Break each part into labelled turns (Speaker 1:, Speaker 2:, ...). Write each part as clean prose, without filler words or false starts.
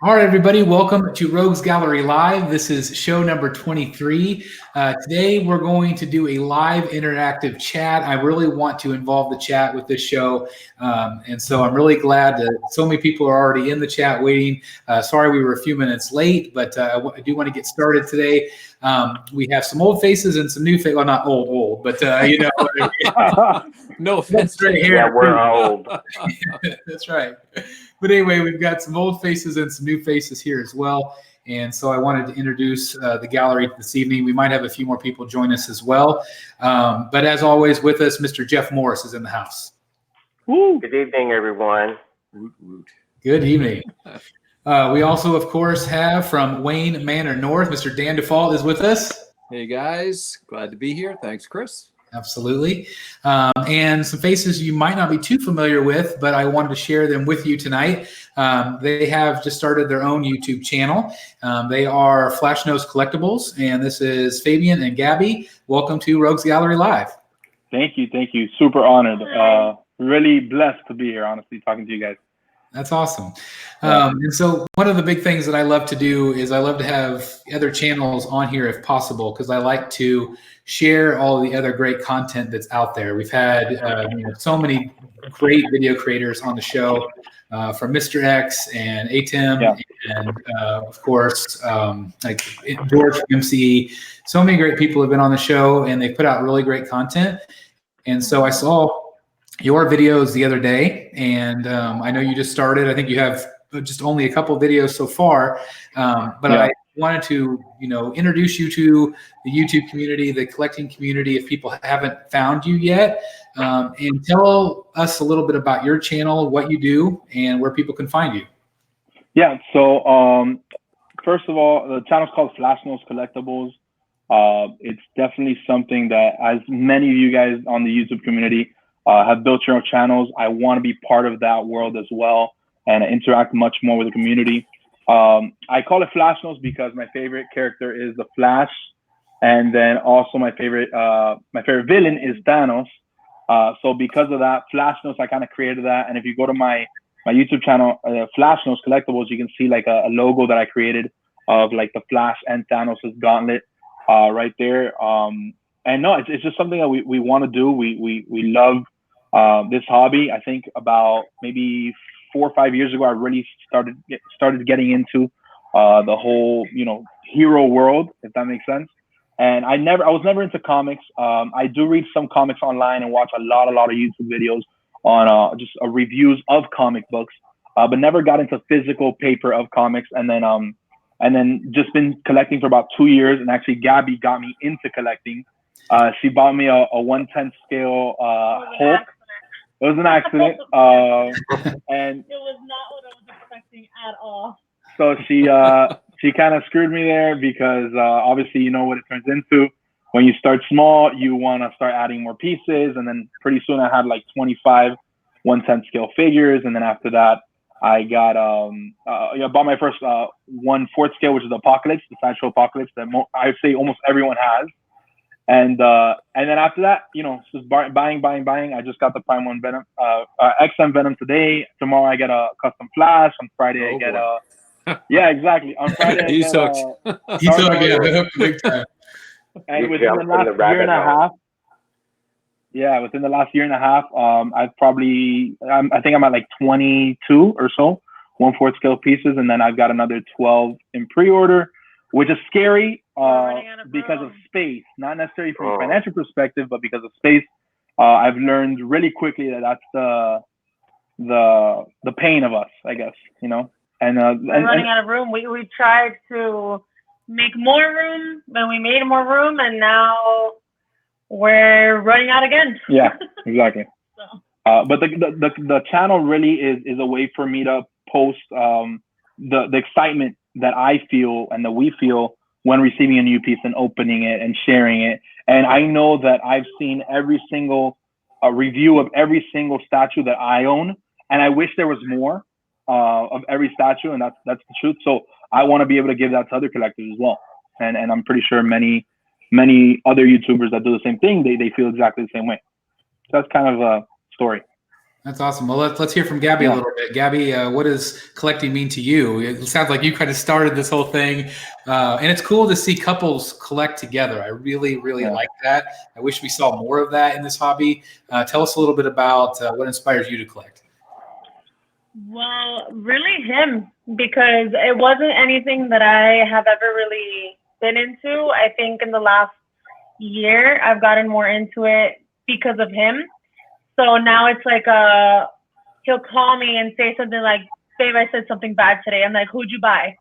Speaker 1: All right, everybody, welcome to Rogues Gallery Live. This is show number 23. Today, we're going to do a live interactive chat. I really want to involve the chat with this show, and so I'm really glad that so many people are already in the chat waiting. Sorry we were a few minutes late, but I do want to get started today. We have some old faces and some new faces. Well, not old, but you know.
Speaker 2: No offense.
Speaker 1: Right here.
Speaker 3: Yeah, we're old.
Speaker 1: That's right. But anyway, we've got some old faces and some new faces here as well. And so I wanted to introduce the gallery this evening. We might have a few more people join us as well. But as always, with us, Mr. Jeff Morris is in the house.
Speaker 3: Woo. Good evening, everyone.
Speaker 2: Woot, woot.
Speaker 1: Good evening. We also, of course, have from Wayne Manor North, Mr. Dan Default is with us.
Speaker 2: Hey, guys. Glad to be here. Thanks, Chris.
Speaker 1: Absolutely. And some faces you might not be too familiar with, but I wanted to share them with you tonight. They have just started their own YouTube channel. They are Flash Nose Collectibles, and this is Fabian and Gabby. Welcome to Rogues Gallery Live.
Speaker 4: Thank you. Thank you. Super honored. Really blessed to be here, honestly, talking to you guys.
Speaker 1: That's awesome. And so one of the big things that I love to do is I love to have other channels on here if possible, because I like to share all the other great content that's out there. We've had so many great video creators on the show, from Mr. X and Atim, and of course, like George from MCE. So many great people have been on the show, and they put out really great content. And so I saw your videos the other day, and I know you just started. I think you have just only a couple videos so far, but I wanted to, introduce you to the YouTube community, the collecting community, if people haven't found you yet, and tell us a little bit about your channel, what you do, and where people can find you.
Speaker 4: Yeah. So first of all, the channel's called Flash Nose Collectibles. It's definitely something that, as many of you guys on the YouTube community have built your own channels, I want to be part of that world as well and interact much more with the community. I call it Flash Nose because my favorite character is the Flash, and then also my favorite villain is Thanos. So because of that, Flash Nose, I kind of created that. And if you go to my YouTube channel, Flash Nose Collectibles, you can see like a logo that I created of like the Flash and Thanos' gauntlet right there. And no, it's just something that we want to do. We love this hobby. I think about maybe 4 or 5 years ago, I really started getting into the whole, hero world, if that makes sense. And I was never into comics. I do read some comics online and watch a lot of YouTube videos on just reviews of comic books, but never got into physical paper of comics. And then just been collecting for about 2 years. And actually, Gabby got me into collecting. She bought me a 1/10 scale Hulk. It was an accident. And
Speaker 5: it was not what I was expecting at all.
Speaker 4: So she kind of screwed me there because obviously you know what it turns into. When you start small, you want to start adding more pieces, and then pretty soon I had like 25 1/10 scale figures, and then after that I got bought my first 1/4 scale, which is Apocalypse, the Sideshow Apocalypse that I say almost everyone has. And then after that, just buying. I just got the Prime 1 Venom, XM Venom today. Tomorrow I get a custom Flash. On Friday I get yeah, exactly. On Friday I
Speaker 2: He's hooked.
Speaker 1: He's hooked, yeah, big time.
Speaker 4: And within the last year and a half, within the last year and a half, I think I'm at like 22 or so 1/4 scale pieces, and then I've got another 12 in pre-order, which is scary because of space, not necessarily from a financial perspective, but because of space. I've learned really quickly that that's the pain of us, I guess, And
Speaker 5: running out of room. We tried to make more room, then we made more room, and now we're running out again.
Speaker 4: Yeah, exactly.
Speaker 5: So.
Speaker 4: But the channel really is a way for me to post the excitement that I feel and that we feel when receiving a new piece and opening it and sharing it. And I know that I've seen every single review of every single statue that I own, and I wish there was more of every statue, and that's the truth. So I want to be able to give that to other collectors as well. And I'm pretty sure many other YouTubers that do the same thing, they feel exactly the same way. So that's kind of a story.
Speaker 1: That's awesome. Well, let's hear from Gabby a little bit. Gabby, what does collecting mean to you? It sounds like you kind of started this whole thing, and it's cool to see couples collect together. I really, really like that. I wish we saw more of that in this hobby. Tell us a little bit about what inspires you to collect.
Speaker 5: Well, really him, because it wasn't anything that I have ever really been into. I think in the last year, I've gotten more into it because of him. So now it's like he'll call me and say something like, "Babe, I said something bad today." I'm like, "Who'd you buy?"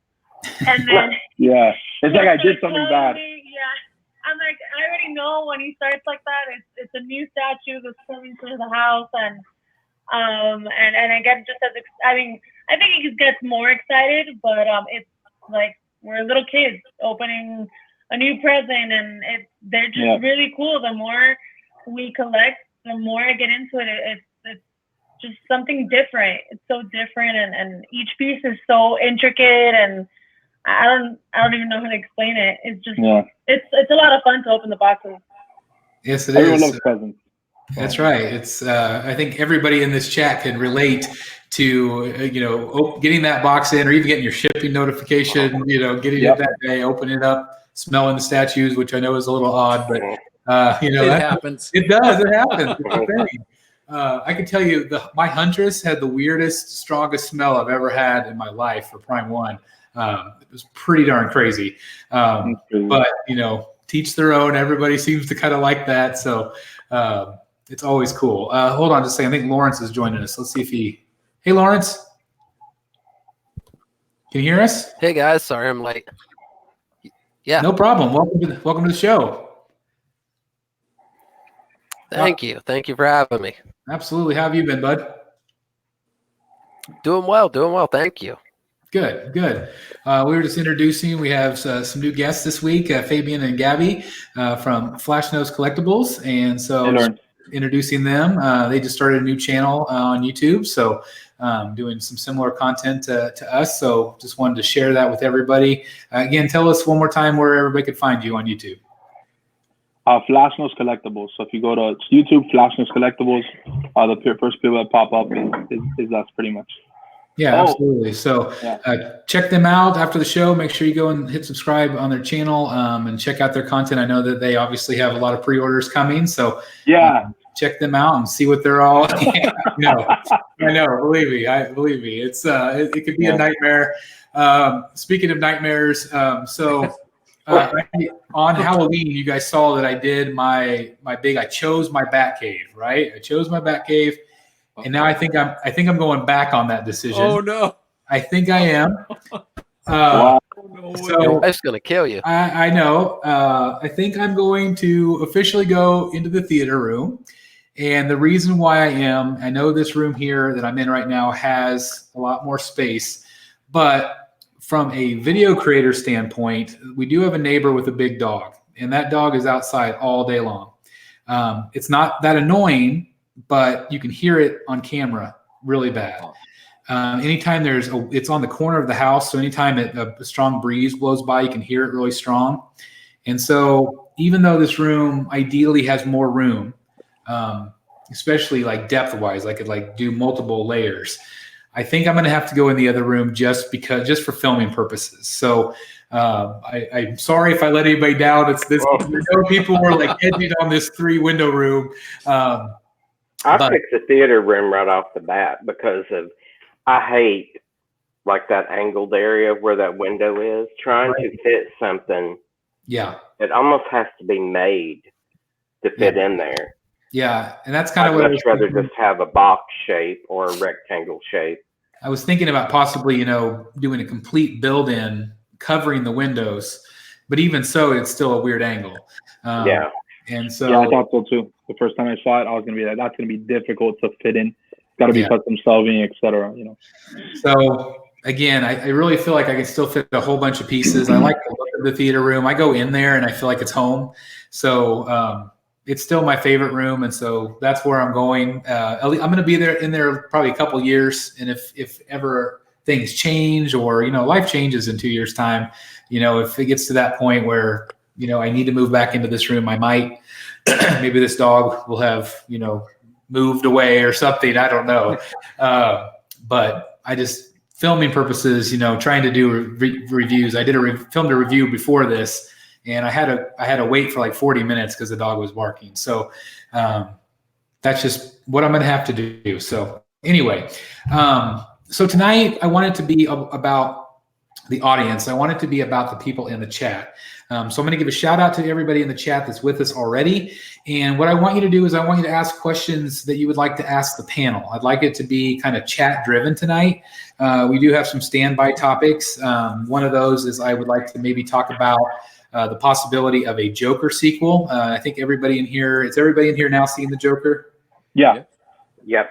Speaker 5: And then
Speaker 4: it's like I did something bad.
Speaker 5: I'm like, I already know when he starts like that. It's a new statue that's coming to the house, and I get just as I think he gets more excited, but it's like we're little kids opening a new present, and they're just really cool. The more we collect, the more I get into it, it's just something different. It's so different, and each piece is so intricate, and I don't even know how to explain it. It's just it's a lot of fun to open the boxes.
Speaker 1: Yes, it
Speaker 4: Everyone
Speaker 1: is.
Speaker 4: loves presents.
Speaker 1: That's right. It's I think everybody in this chat can relate to getting that box in, or even getting your shipping notification. Getting it that day, opening it up, smelling the statues, which I know is a little odd, but
Speaker 2: it happens.
Speaker 1: It does. It happens. It's a thing. I can tell you, my Huntress had the weirdest, strongest smell I've ever had in my life for Prime 1. It was pretty darn crazy. But teach their own. Everybody seems to kind of like that, so it's always cool. Hold on just a second. I think Lawrence is joining us. Let's see if Hey, Lawrence. Can you hear us?
Speaker 6: Hey, guys. Sorry I'm late. Yeah.
Speaker 1: No problem. Welcome to the show.
Speaker 6: Thank you. Thank you for having me.
Speaker 1: Absolutely. How have you been, bud?
Speaker 6: Doing well. Thank you.
Speaker 1: Good. We were just introducing. We have some new guests this week, Fabian and Gabby from Flash Nose Collectibles, and so introducing them. They just started a new channel on YouTube, so doing some similar content to us. So just wanted to share that with everybody. Again, tell us one more time where everybody could find you on YouTube.
Speaker 4: Flash Nose Collectibles. So if you go to YouTube, Flash Nose Collectibles, the first people that pop up is us pretty much.
Speaker 1: Yeah, absolutely. So check them out after the show. Make sure you go and hit subscribe on their channel and check out their content. I know that they obviously have a lot of pre-orders coming. So check them out and see what they're all. I know. Believe me. It's it could be a nightmare. Speaking of nightmares, on Halloween, you guys saw that I did I chose my BATCAVE, right? I chose my BATCAVE. And now I think I'm going back on that decision.
Speaker 2: Oh no!
Speaker 1: I think I am.
Speaker 6: So that's gonna kill you.
Speaker 1: I know. I think I'm going to officially go into the theater room, and the reason why I know this room here that I'm in right now has a lot more space, but from a video creator standpoint, we do have a neighbor with a big dog, and that dog is outside all day long. It's not that annoying, but you can hear it on camera really bad. Anytime it's on the corner of the house, so anytime a strong breeze blows by, you can hear it really strong. And so even though this room ideally has more room, especially like depth-wise, I could do multiple layers, I think I'm going to have to go in the other room just for filming purposes. So I'm sorry if I let anybody down. It's this. I know people were edging on this 3-window room.
Speaker 3: I picked the theater room right off the bat because I hate that angled area where that window is. Trying to fit something. Yeah. It almost has to be made to fit in there.
Speaker 1: Yeah, and that's kind of what
Speaker 3: I'd much rather just have a box shape or a rectangle shape.
Speaker 1: I was thinking about possibly, doing a complete build-in covering the windows, but even so, it's still a weird angle. And so
Speaker 4: I thought so too. The first time I saw it, I was gonna be like, that's gonna be difficult to fit in. It's got to be custom shelving, etc.
Speaker 1: So again, I really feel like I can still fit a whole bunch of pieces. I like the look of the theater room. I go in there and I feel like it's home. So it's still my favorite room, and so that's where I'm going. I'm going to be in there probably a couple years, and if ever things change or life changes in 2 years' time, if it gets to that point where I need to move back into this room, I might. Maybe this dog will have moved away or something. I don't know. But I just, filming purposes, trying to do reviews. I did filmed a review before this, and I had to wait for like 40 minutes because the dog was barking. So that's just what I'm going to have to do. So anyway, so tonight I want it to be about the audience. I want it to be about the people in the chat. So I'm going to give a shout out to everybody in the chat that's with us already. And what I want you to do is I want you to ask questions that you would like to ask the panel. I'd like it to be kind of chat driven tonight. We do have some standby topics. One of those is I would like to maybe talk about the possibility of a Joker sequel. I think everybody in here, is everybody in here now seeing the Joker?
Speaker 4: Yeah.
Speaker 3: Yep.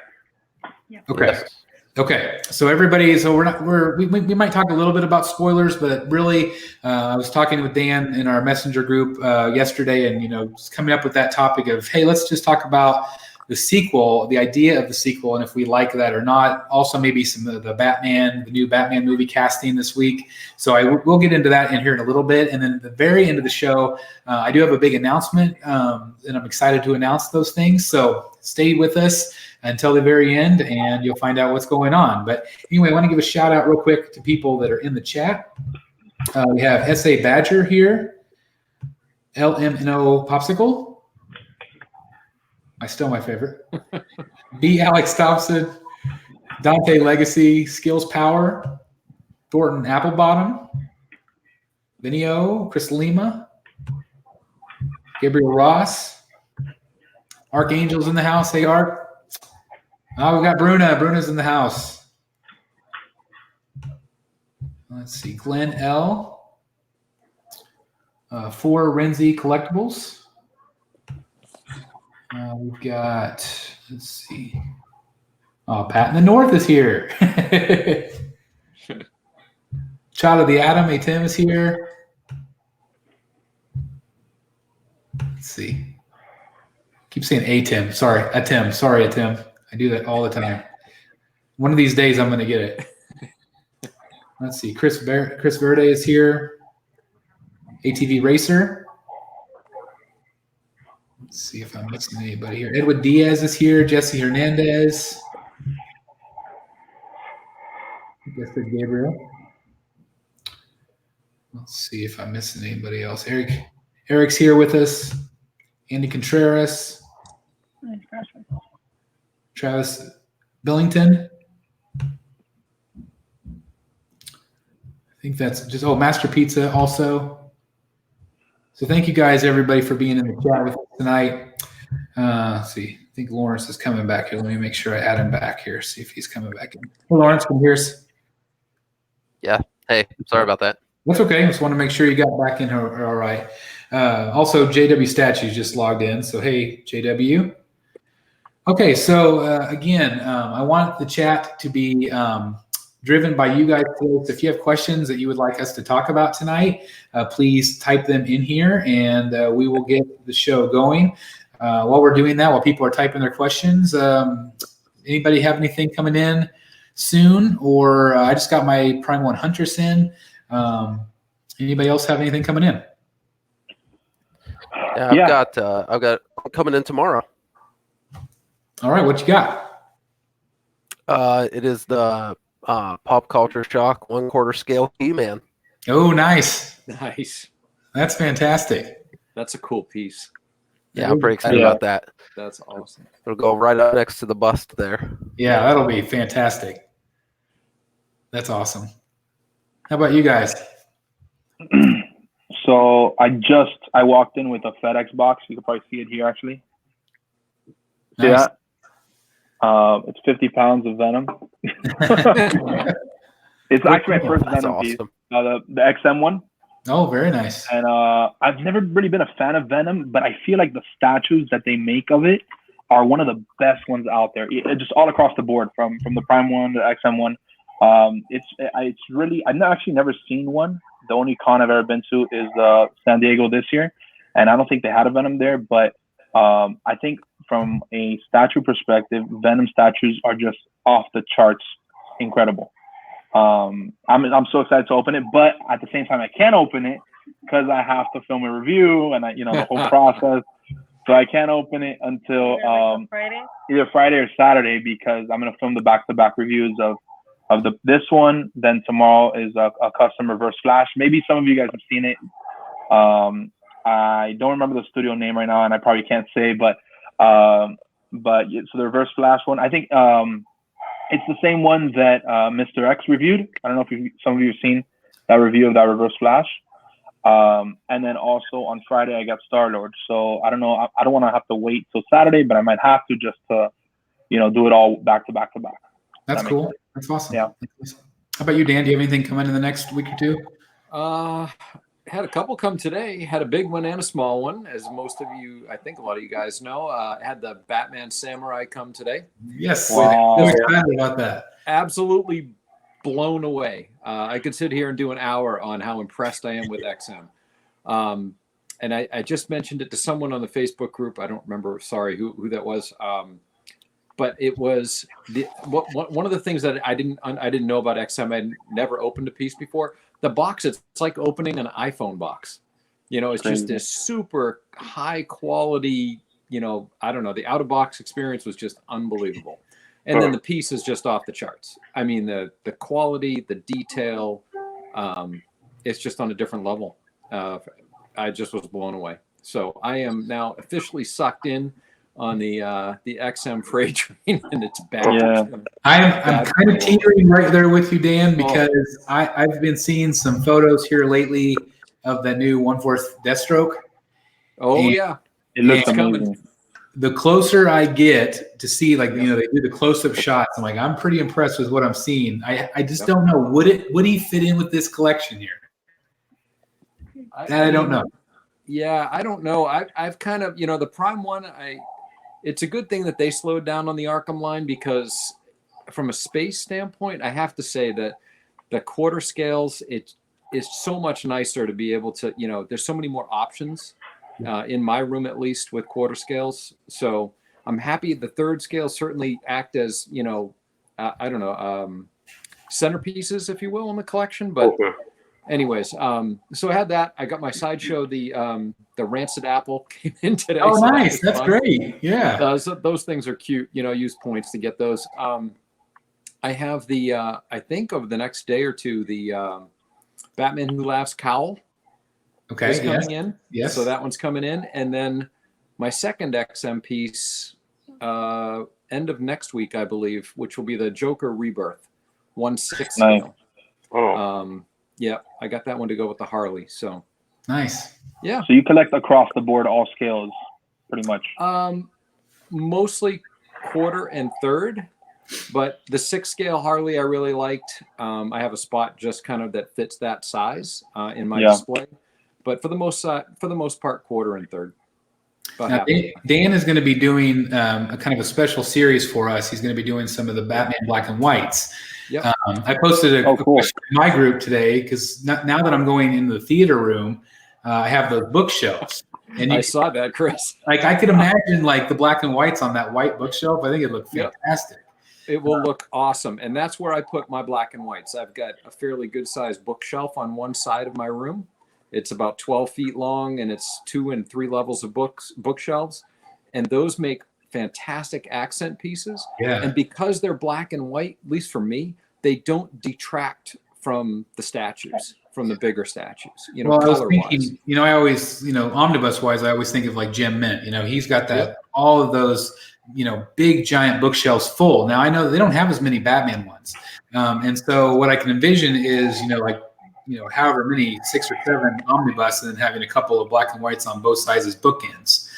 Speaker 1: Okay.
Speaker 6: Yes.
Speaker 1: Okay, so everybody, we might talk a little bit about spoilers, but really, I was talking with Dan in our messenger group yesterday, and just coming up with that topic of, hey, let's just talk about the sequel, the idea of the sequel, and if we like that or not. Also, maybe some of the new Batman movie casting this week. So we'll get into that in here in a little bit, and then at the very end of the show, I do have a big announcement, and I'm excited to announce those things. So stay with us until the very end, and you'll find out what's going on. But anyway, I want to give a shout out real quick to people that are in the chat. We have S.A. Badger here, LMNO Popsicle, still my favorite, B. Alex Thompson, Dante Legacy, Skills Power, Thornton Applebottom, Vinio, Chris Lima, Gabriel Ross, Archangel's in the house. Hey, Arc. Oh, we got Bruna. Bruna's in the house. Let's see. Glenn L. For Renzi Collectibles. We've got, let's see. Oh, Pat in the North is here. Child of the Atom, A Tim is here. Let's see. Keep saying A Tim. Sorry, A Tim. Sorry, A Tim. I do that all the time. One of these days, I'm going to get it. Let's see. Chris Verde is here. ATV Racer. Let's see if I'm missing anybody here. Edward Diaz is here. Jesse Hernandez. I guess they're Gabriel. Let's see if I'm missing anybody else. Eric's here with us. Andy Contreras. Travis Billington. I think that's just, Master Pizza also. So thank you guys, everybody, for being in the chat with us tonight. Let's see. I think Lawrence is coming back here. Let me make sure I add him back here, see if he's coming back in. Hey, Lawrence, come here.
Speaker 6: Yeah. Hey, sorry about that.
Speaker 1: That's okay. Just want to make sure you got back in here all right. Also, JW Statues just logged in. So, hey, JW. Okay, so again, I want the chat to be driven by you guys. If you have questions that you would like us to talk about tonight, please type them in here, and we will get the show going. While we're doing that, while people are typing their questions, anybody have anything coming in soon? Or I just got my Prime 1 Huntress in. Anybody else have anything coming in?
Speaker 6: Yeah, I've got coming in tomorrow.
Speaker 1: All right, what you got?
Speaker 6: It is the Pop Culture Shock 1/4 scale He-Man.
Speaker 1: Oh, nice.
Speaker 2: Nice.
Speaker 1: That's fantastic.
Speaker 2: That's a cool piece.
Speaker 6: Yeah, I'm pretty excited about that.
Speaker 2: That's awesome.
Speaker 6: It'll go right up next to the bust there.
Speaker 1: Yeah, that'll be fantastic. That's awesome. How about you guys?
Speaker 4: So I walked in with a FedEx box. You can probably see it here, actually. See
Speaker 1: Nice.
Speaker 4: that? It's 50 pounds of Venom. It's actually my first Venom piece. The XM one.
Speaker 1: Oh, very nice.
Speaker 4: And I've never really been a fan of Venom, but I feel like the statues that they make of it are one of the best ones out there. Just all across the board, from the Prime one to the XM one. It's really, I've actually never seen one. The only con I've ever been to is San Diego this year, and I don't think they had a Venom there. But I think from a statue perspective, Venom statues are just off the charts, incredible. I'm so excited to open it, but at the same time, I can't open it because I have to film a review and the whole process. So I can't open it until
Speaker 5: Friday.
Speaker 4: either Friday or Saturday because I'm gonna film the back-to-back reviews of this one. Then tomorrow is a custom reverse flash. Maybe some of you guys have seen it. I don't remember the studio name right now, and I probably can't say, but so the reverse flash one, I think it's the same one that Mr. X reviewed. I don't know if some of you have seen that review of that reverse flash. And then also on Friday I got Star-Lord. So I don't know. I don't want to have to wait till Saturday, but I might have to just to, do it all back to back to back.
Speaker 1: That's cool. That's awesome.
Speaker 4: Yeah.
Speaker 1: How about you, Dan? Do you have anything coming in the next week or two?
Speaker 2: Had a couple come today. Had a big one and a small one, as most of you, I think a lot of you guys know. Had the Batman Samurai come today.
Speaker 1: Yes.
Speaker 4: Wow.
Speaker 1: I'm excited about that.
Speaker 2: Absolutely blown away. I could sit here and do an hour on how impressed I am with XM. And I just mentioned it to someone on the Facebook group. I don't remember, sorry, who that was. But it was one of the things that I didn't know about XM. I'd never opened a piece before. The box, it's like opening an iPhone box. It's just this super high quality, I don't know, the out of box experience was just unbelievable. And then the piece is just off the charts. I mean, the quality, the detail, it's just on a different level. I just was blown away. So I am now officially sucked in on the XM freight train, and it's bad.
Speaker 4: Yeah.
Speaker 1: I'm kind of teetering right there with you, Dan, because I've been seeing some photos here lately of the new 1/4 Deathstroke.
Speaker 2: Oh, yeah.
Speaker 4: It looks
Speaker 2: It's
Speaker 4: amazing.
Speaker 2: coming.
Speaker 1: The closer I get to see, they do the close-up shots. I'm pretty impressed with what I'm seeing. I just don't know. Would he fit in with this collection here? I don't know.
Speaker 2: Yeah, I don't know. I've kind of, the Prime one, it's a good thing that they slowed down on the Arkham line, because from a space standpoint, I have to say that the quarter scales, it is so much nicer to be able to, there's so many more options in my room, at least with quarter scales. So I'm happy. The third scale certainly act as, I don't know, centerpieces, if you will, in the collection. But anyways, so I had that. I got my Sideshow, the Rancid Apple came in today.
Speaker 1: Oh,
Speaker 2: so
Speaker 1: nice. That's great. Yeah.
Speaker 2: Those things are cute. Use points to get those. I have the, I think over the next day or two, the Batman Who Laughs cowl.
Speaker 1: Okay.
Speaker 2: Is coming in.
Speaker 1: Yes.
Speaker 2: So that one's coming in. And then my second XM piece, end of next week, I believe, which will be the Joker Rebirth 1/6 scale. Yeah, I got that one to go with the Harley. So
Speaker 1: nice.
Speaker 2: Yeah.
Speaker 4: So you collect across the board all scales, pretty much.
Speaker 2: Mostly quarter and third, but the 6 scale Harley I really liked. I have a spot just kind of that fits that size in my display. But for the most part, quarter and third.
Speaker 1: Now, Dan is going to be doing a kind of a special series for us. He's going to be doing some of the Batman black and whites.
Speaker 2: Yep.
Speaker 1: I posted a question in my group today, because now that I'm going in the theater room, I have those bookshelves. And
Speaker 2: I saw that, Chris.
Speaker 1: I could imagine the black and whites on that white bookshelf. I think it looked fantastic.
Speaker 2: It will look awesome. And that's where I put my black and whites. I've got a fairly good sized bookshelf on one side of my room. It's about 12 feet long, and it's 2 and 3 levels of bookshelves. And those make fantastic accent pieces.
Speaker 1: Yeah.
Speaker 2: And because they're black and white, at least for me, they don't detract from the statues, from the bigger statues.
Speaker 1: Well, I was thinking, I always, omnibus wise, I always think of Jim Mint. He's got that, all of those, big giant bookshelves full. Now I know they don't have as many Batman ones. And so what I can envision is, however many, 6 or 7 omnibus, and then having a couple of black and whites on both sides as bookends,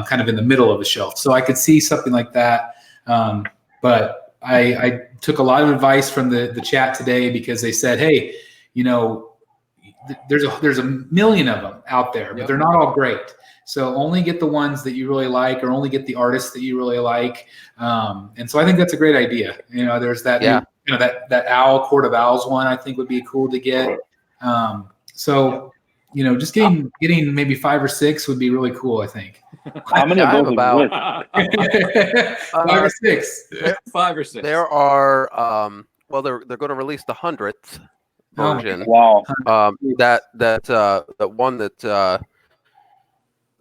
Speaker 1: kind of in the middle of the shelf. So I could see something like that. But I took a lot of advice from the chat today, because they said, hey, there's a million of them out there, but they're not all great. So only get the ones that you really like, or only get the artists that you really like. And so I think that's a great idea. There's that, that owl, Court of Owls one, I think would be cool to get. So, just getting maybe 5 or 6 would be really cool, I think.
Speaker 4: How many of those about
Speaker 1: 5 or 6?
Speaker 2: 5 or 6.
Speaker 6: There are, they're going to release the 100th version.
Speaker 4: Wow.
Speaker 6: That one that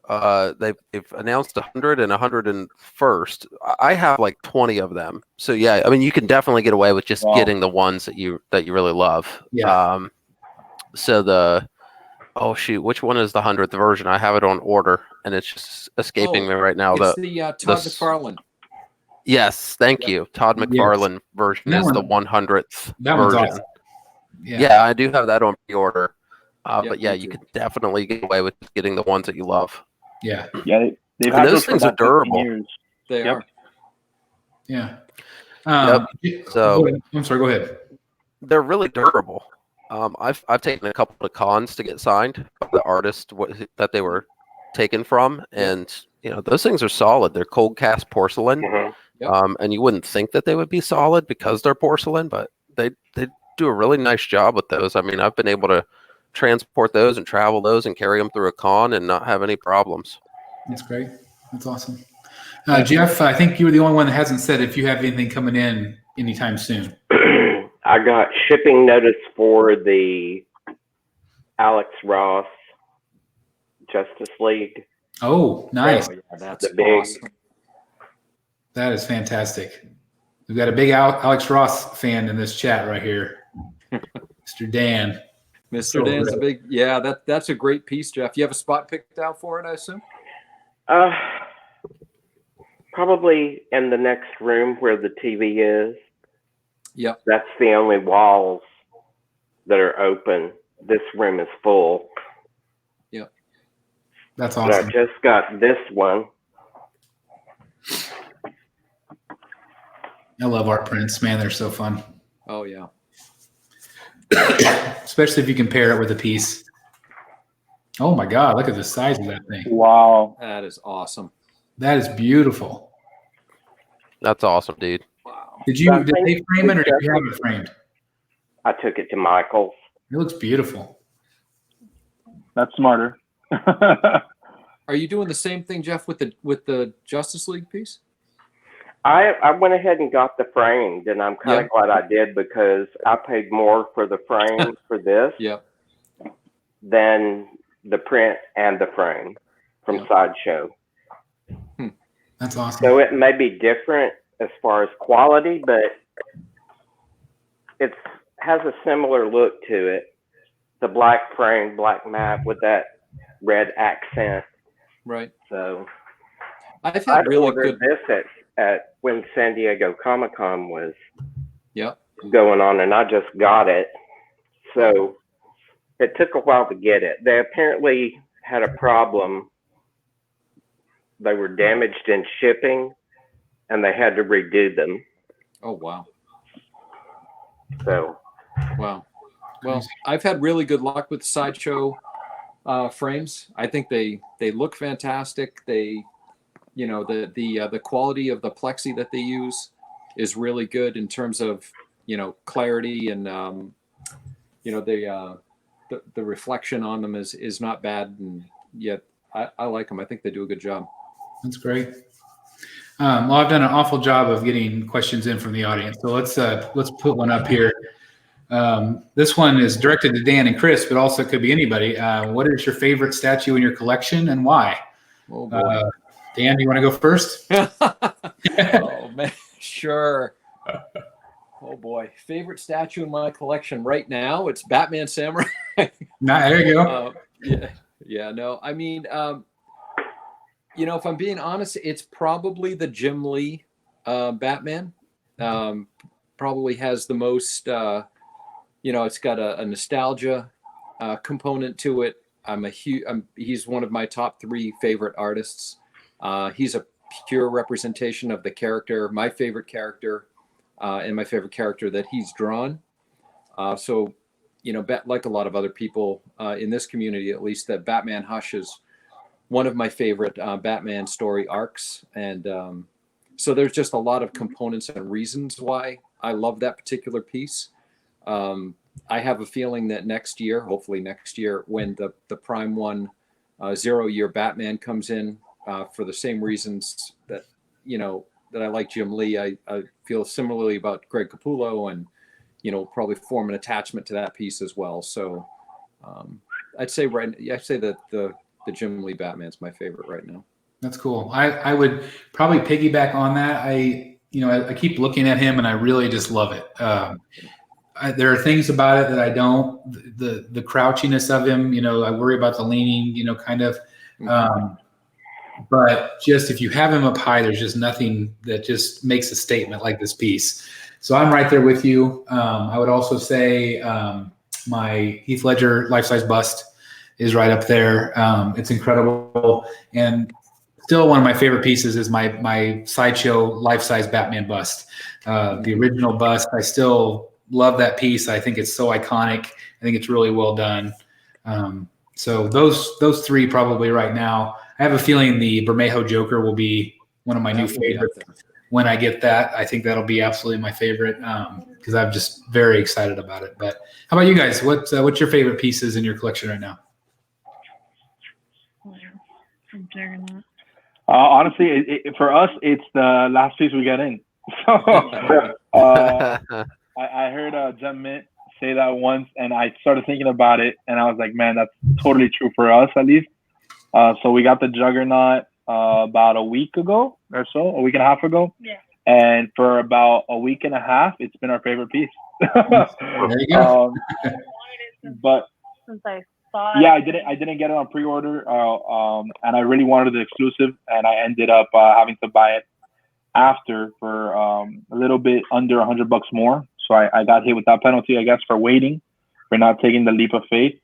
Speaker 6: They've announced 100 and 101st. I have like 20 of them. So yeah, I mean, you can definitely get away with just getting the ones that you really love.
Speaker 1: Yeah.
Speaker 6: So oh shoot, which one is the 100th version? I have it on order, and it's just escaping me right now.
Speaker 2: It's the Todd McFarlane.
Speaker 6: Yes, thank you. Todd McFarlane version is the 100th version.
Speaker 1: Awesome.
Speaker 6: Yeah, I do have that on pre-order. But yeah, you can definitely get away with getting the ones that you love.
Speaker 1: Yeah.
Speaker 4: Yeah, they've had
Speaker 6: those things are durable.
Speaker 2: They are.
Speaker 1: Yeah.
Speaker 6: So
Speaker 1: I'm sorry. Go ahead.
Speaker 6: They're really durable. I've taken a couple of cons to get signed by the artist that they were taken from, and those things are solid. They're cold cast porcelain, and you wouldn't think that they would be solid because they're porcelain, but they do a really nice job with those. I mean, I've been able to transport those and travel those and carry them through a con and not have any problems.
Speaker 1: That's great. That's awesome. Jeff, I think you were the only one that hasn't said if you have anything coming in anytime soon.
Speaker 3: I got shipping notice for the Alex Ross Justice League.
Speaker 1: Oh, nice.
Speaker 2: Oh, yeah, that's
Speaker 3: awesome.
Speaker 1: That is fantastic. We've got a big Alex Ross fan in this chat right here. Mr. Dan.
Speaker 2: Mr. Dan's a big, that's a great piece, Jeff. You have a spot picked out for it, I assume?
Speaker 3: Probably in the next room where the TV is.
Speaker 2: Yep.
Speaker 3: That's the only walls that are open. This room is full.
Speaker 2: Yep.
Speaker 1: That's awesome.
Speaker 3: But I just got this one.
Speaker 1: I love art prints, man. They're so fun.
Speaker 2: Oh, yeah.
Speaker 1: Especially if you can pair it with a piece. Oh my God, look at the size of that thing.
Speaker 4: Wow.
Speaker 2: That is awesome.
Speaker 1: That is beautiful.
Speaker 6: That's awesome, dude.
Speaker 2: Wow.
Speaker 1: Did they frame it or did you have it framed?
Speaker 3: I took it to Michael's.
Speaker 1: It looks beautiful.
Speaker 4: That's smarter.
Speaker 2: Are you doing the same thing, Jeff, with the Justice League piece?
Speaker 3: I went ahead and got the framed, and I'm kind of glad I did because I paid more for the frame for this than the print and the frame from Sideshow.
Speaker 1: That's awesome.
Speaker 3: So it may be different as far as quality, but it has a similar look to it. The black frame, black mat with that red accent.
Speaker 2: Right.
Speaker 3: So
Speaker 2: I've had really
Speaker 3: ordered
Speaker 2: good
Speaker 3: this at when San Diego Comic-Con was
Speaker 2: Yep.
Speaker 3: going on, and I just got it. So it took a while to get it. They apparently had a problem. They were damaged in shipping, and they had to redo them.
Speaker 2: Oh, wow.
Speaker 3: So,
Speaker 2: wow. Well, I've had really good luck with Sideshow frames. I think they look fantastic. They, you know, the quality of the plexi that they use is really good in terms of, you know, clarity and, you know, the reflection on them is not bad, and yet I like them. I think they do a good job.
Speaker 1: That's great. Well, I've done an awful job of getting questions in from the audience, so let's put one up here. This one is directed to Dan and Chris, but also could be anybody. What is your favorite statue in your collection and why?
Speaker 2: Oh boy.
Speaker 1: Dan, do you want to go first?
Speaker 2: Oh man, sure. Oh boy, favorite statue in my collection right now? It's Batman Samurai.
Speaker 1: There you go.
Speaker 2: No, I mean, you know, if I'm being honest, it's probably the Jim Lee Batman. Probably has the most, you know, it's got a nostalgia component to it. He's one of my top 3 favorite artists. He's a pure representation of the character, my favorite character, and my favorite character that he's drawn. So, you know, like a lot of other people in this community, at least, that Batman Hush is one of my favorite Batman story arcs. And so there's just a lot of components and reasons why I love that particular piece. I have a feeling that next year, hopefully next year, when the Prime 1 0-year Batman comes in, for the same reasons that, you know, that I like Jim Lee, I feel similarly about Greg Capullo, and, you know, probably form an attachment to that piece as well. So I'd say that the Jim Lee Batman's my favorite right now.
Speaker 1: That's cool. I would probably piggyback on that. I keep looking at him and I really just love it. There are things about it that I don't. The crouchiness of him, I worry about the leaning, kind of. But just if you have him up high, there's just nothing that just makes a statement like this piece. So I'm right there with you. I would also say my Heath Ledger life-size bust is right up there. It's incredible. And still one of my favorite pieces is my sideshow life-size Batman bust. The original bust, I still love that piece. I think it's so iconic. I think it's really well done. So those three probably right now. I have a feeling the Bermejo Joker will be one of my new favorites when I get that. I think that'll be absolutely my favorite because I'm just very excited about it. But how about you guys? What's your favorite pieces in your collection right now?
Speaker 4: Honestly, for us, it's the last piece we get in. So I heard Gem Mint say that once, and I started thinking about it, and I was like, man, that's totally true for us at least. So we got the Juggernaut about a week ago or so, a week and a half ago.
Speaker 5: Yeah.
Speaker 4: And for about a week and a half, it's been our favorite piece.
Speaker 1: There you go.
Speaker 4: But
Speaker 5: since I saw it.
Speaker 4: yeah, I didn't get it on pre-order, and I really wanted the exclusive, and I ended up having to buy it after for a little bit under $100 more. So I got hit with that penalty, I guess, for waiting, for not taking the leap of faith.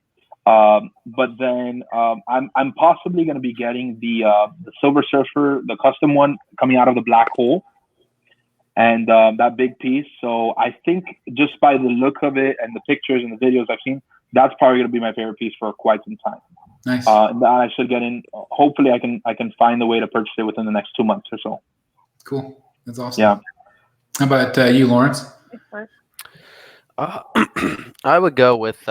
Speaker 4: But then I'm possibly going to be getting the Silver Surfer, the custom one coming out of the black hole, and that big piece. So I think just by the look of it and the pictures and the videos I've seen, that's probably going to be my favorite piece for quite some time.
Speaker 1: Nice.
Speaker 4: And I should get in. Hopefully, I can find a way to purchase it within the next 2 months or so.
Speaker 1: Cool. That's awesome.
Speaker 4: Yeah.
Speaker 1: How about you, Lawrence?
Speaker 6: I would go with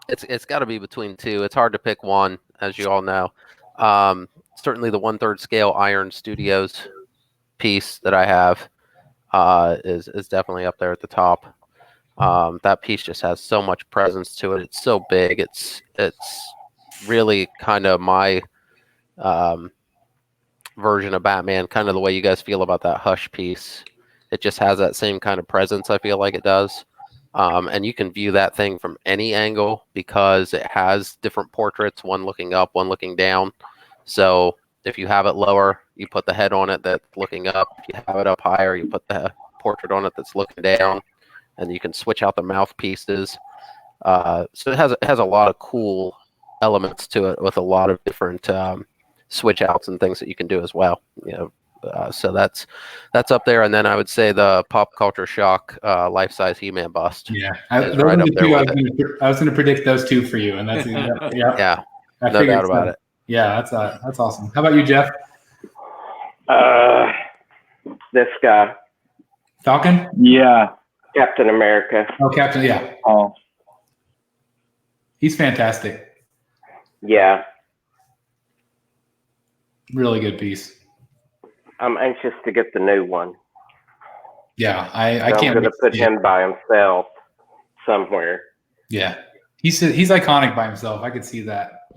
Speaker 6: it's got to be between two. It's hard to pick one, as you all know. Certainly the 1/3 scale Iron Studios piece that I have is definitely up there at the top. That piece just has so much presence to it. It's so big. It's really kind of my version of Batman, kind of the way you guys feel about that Hush piece. It just has that same kind of presence, I feel like it does. And you can view that thing from any angle because it has different portraits, one looking up, one looking down. So if you have it lower, you put the head on it that's looking up. If you have it up higher, you put the portrait on it that's looking down. And you can switch out the mouthpieces. So it has a lot of cool elements to it with a lot of different switch outs and things that you can do as well. So that's up there. And then I would say the Pop Culture Shock life-size He-Man bust.
Speaker 1: Yeah,
Speaker 6: is right up there with
Speaker 1: I was going to predict those two for you, and that's
Speaker 6: yeah, no doubt about it.
Speaker 1: Yeah, that's awesome. How about you, Jeff?
Speaker 3: This guy,
Speaker 1: Falcon?
Speaker 4: Yeah.
Speaker 3: Captain America.
Speaker 1: Oh, Captain. Yeah.
Speaker 4: Oh.
Speaker 1: He's fantastic.
Speaker 3: Yeah.
Speaker 1: Really good piece.
Speaker 3: I'm anxious to get the new one.
Speaker 1: Yeah, I
Speaker 3: So
Speaker 1: can't.
Speaker 3: I'm going to put him by himself somewhere.
Speaker 1: Yeah, he's iconic by himself. I could see that.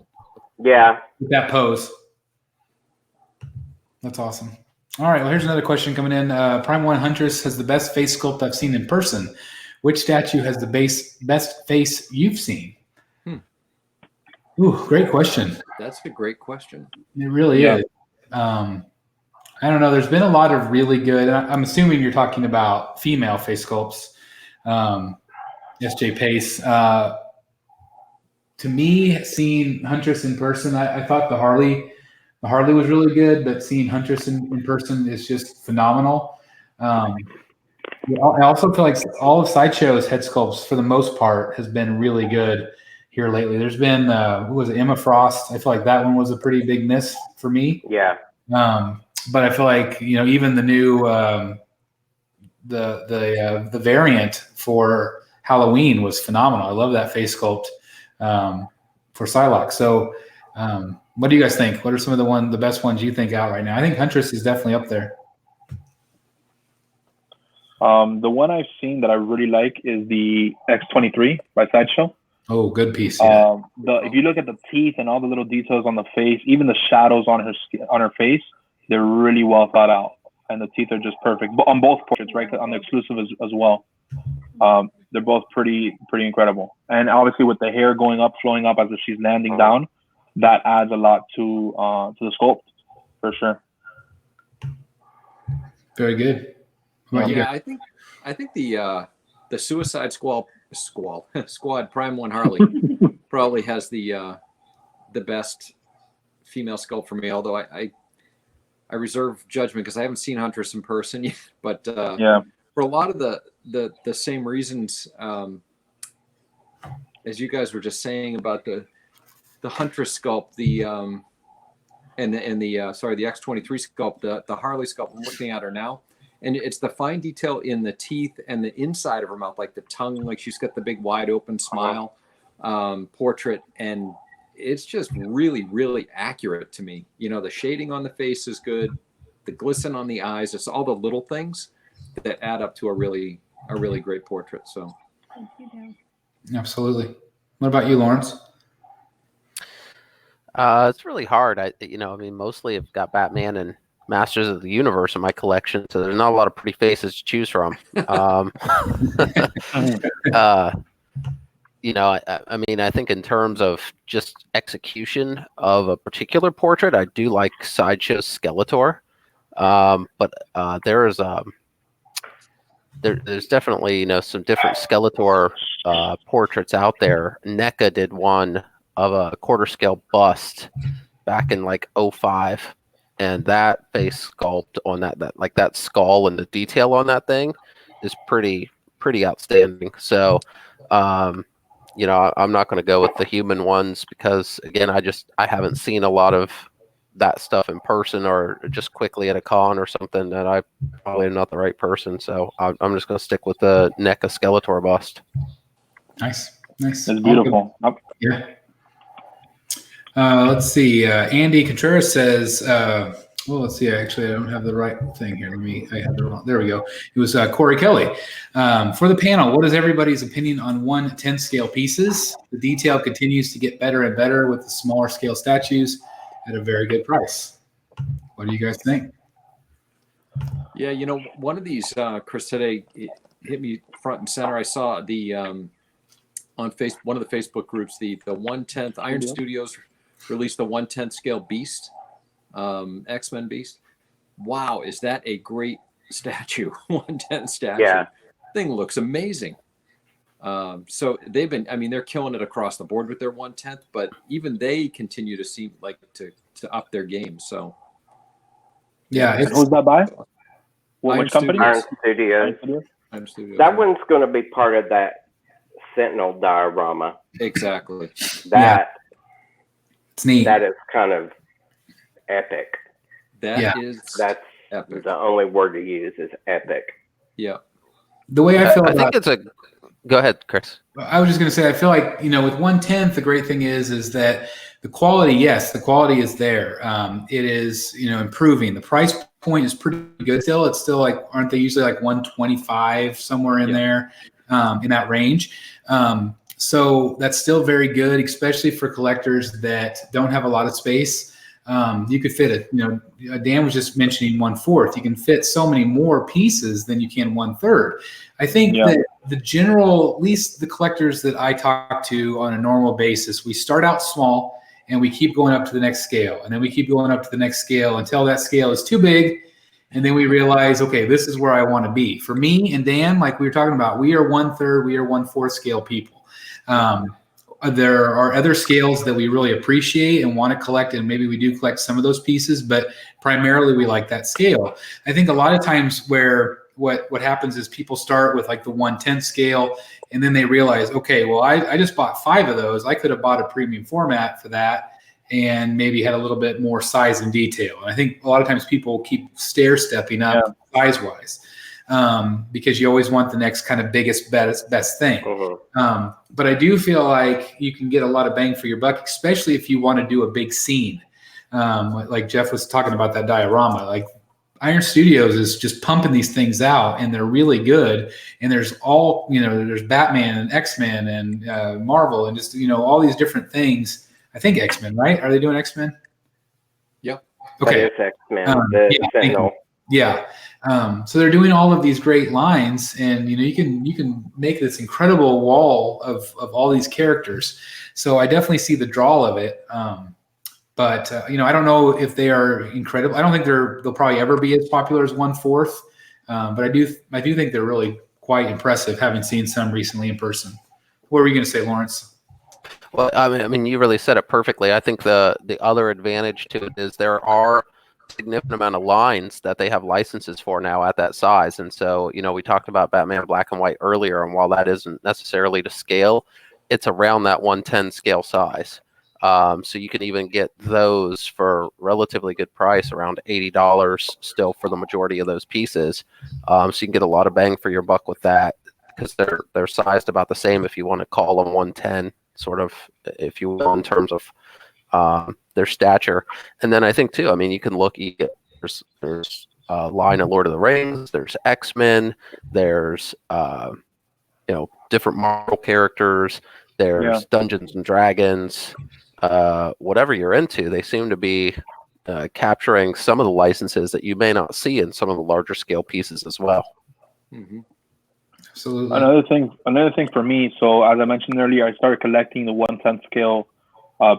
Speaker 3: Yeah.
Speaker 1: With that pose. That's awesome. All right, well, here's another question coming in. Prime One Huntress has the best face sculpt I've seen in person. Which statue has the best face you've seen? Ooh, great question.
Speaker 2: That's a great question.
Speaker 1: It really is. I don't know. There's been a lot of really good. I'm assuming you're talking about female face sculpts. SJ Pace. To me, seeing Huntress in person, I thought the Harley was really good, but seeing Huntress in person is just phenomenal. I also feel like all of Sideshow's head sculpts, for the most part, has been really good here lately. There's been who was it, Emma Frost? I feel like that one was a pretty big miss for me.
Speaker 3: Yeah.
Speaker 1: But I feel like even the new the variant for Halloween was phenomenal. I love that face sculpt for Psylocke. So what do you guys think? What are some of the best ones you think out right now? I think Huntress is definitely up there.
Speaker 4: The one I've seen that I really like is the X-23 by Sideshow.
Speaker 1: Oh, good piece. Yeah.
Speaker 4: If you look at the teeth and all the little details on the face, even the shadows on her face, they're really well thought out, and the teeth are just perfect. But on both portraits, right? On the exclusive as well, they're both pretty incredible. And obviously, with the hair going up, flowing up as if she's landing down, that adds a lot to the sculpt for sure.
Speaker 1: Very good.
Speaker 2: Yeah, I think the Suicide Squad Prime 1 Harley probably has the best female sculpt for me. Although I reserve judgment because I haven't seen Huntress in person yet. But for a lot of the same reasons as you guys were just saying about the Huntress sculpt, the X-23 sculpt, the Harley sculpt. I'm looking at her now. And it's the fine detail in the teeth and the inside of her mouth, like the tongue, like she's got the big wide open smile portrait. And it's just really, really accurate to me. You know, the shading on the face is good. The glisten on the eyes, it's all the little things that add up to a really great portrait. So.
Speaker 1: Absolutely. What about you, Lawrence?
Speaker 6: It's really hard. Mostly I've got Batman and Masters of the Universe in my collection, so there's not a lot of pretty faces to choose from. I think in terms of just execution of a particular portrait, I do like Sideshow Skeletor, but there's definitely some different Skeletor portraits out there. NECA did one of a quarter scale bust back in like 2005. And that face sculpt on that skull and the detail on that thing is pretty outstanding. So, I'm not going to go with the human ones because, again, I haven't seen a lot of that stuff in person or just quickly at a con or something that I probably am not the right person. So I'm just going to stick with the NECA Skeletor bust.
Speaker 1: Nice.
Speaker 4: It's beautiful.
Speaker 1: Yeah. Let's see. Andy Contreras says, let's see. Actually, I don't have the right thing here. I have the wrong. There we go. It was Corey Kelly. For the panel, what is everybody's opinion on 1/10 scale pieces? The detail continues to get better and better with the smaller scale statues at a very good price. What do you guys think?
Speaker 2: Yeah, one of these, Chris, today it hit me front and center. I saw the on one of the Facebook groups, the 1/10 Iron Studios released the 1/10 scale Beast, X-Men Beast. Wow, is that a great statue? 1/10 statue.
Speaker 3: Yeah.
Speaker 2: Thing looks amazing. So they're killing it across the board with their 1/10, but even they continue to seem like to up their game. So
Speaker 1: yeah,
Speaker 4: who's that by? Which company?
Speaker 3: Iron Studios. That one's going to be part of that Sentinel diorama.
Speaker 2: Exactly.
Speaker 1: It's neat.
Speaker 3: That is kind of epic.
Speaker 2: That's epic.
Speaker 3: The only word to use is epic.
Speaker 2: Yeah.
Speaker 1: The way I feel
Speaker 6: I think it's a. Go ahead, Chris.
Speaker 1: I was just going to say, I feel like, with 1/10, the great thing is that the quality, yes, the quality is there. It is, improving. The price point is pretty good still. It's still like, aren't they usually like 125 somewhere in there, in that range? So that's still very good, especially for collectors that don't have a lot of space. You could fit it. Dan was just mentioning 1/4. You can fit so many more pieces than you can 1/3. I think that the general, at least the collectors that I talk to on a normal basis, we start out small and we keep going up to the next scale, and then we keep going up to the next scale until that scale is too big, and then we realize, okay, this is where I want to be. For me and Dan, like we were talking about, we are 1/3, we are 1/4 scale people. There are other scales that we really appreciate and want to collect, and maybe we do collect some of those pieces, but primarily we like that scale. I think a lot of times where what happens is people start with like the 1/10 scale, and then they realize, okay, well, I just bought 5 of those. I could have bought a premium format for that and maybe had a little bit more size and detail. And I think a lot of times people keep stair-stepping up size-wise. Because you always want the next kind of biggest, best thing. But I do feel like you can get a lot of bang for your buck, especially if you want to do a big scene. Like Jeff was talking about that diorama. Like Iron Studios is just pumping these things out, and they're really good. And there's all, there's Batman and X-Men and Marvel and just, all these different things. I think X-Men, right? Are they doing X-Men?
Speaker 2: Yep.
Speaker 1: Okay.
Speaker 3: That is X-Men, the Sentinel.
Speaker 1: Yeah. So they're doing all of these great lines, and you can make this incredible wall of all these characters. So I definitely see the draw of it. But I don't know if they are incredible. I don't think they'll probably ever be as popular as 1/4. But I do think they're really quite impressive, having seen some recently in person. What were you going to say, Lawrence?
Speaker 6: Well, I mean, you really said it perfectly. I think the other advantage to it is there are a significant amount of lines that they have licenses for now at that size. And so, we talked about Batman Black and White earlier, and while that isn't necessarily to scale, it's around that 1/10 scale size. So you can even get those for relatively good price, around $80 still for the majority of those pieces. So you can get a lot of bang for your buck with that, because they're sized about the same if you want to call them 1/10, sort of, if you will, in terms of their stature. And then I think too, I mean, you can look. There's a line of Lord of the Rings. There's X-Men. There's different Marvel characters. There's Dungeons and Dragons. Whatever you're into, they seem to be capturing some of the licenses that you may not see in some of the larger scale pieces as well.
Speaker 2: Mm-hmm.
Speaker 1: Absolutely.
Speaker 4: Another thing for me. So as I mentioned earlier, I started collecting the 1/10 scale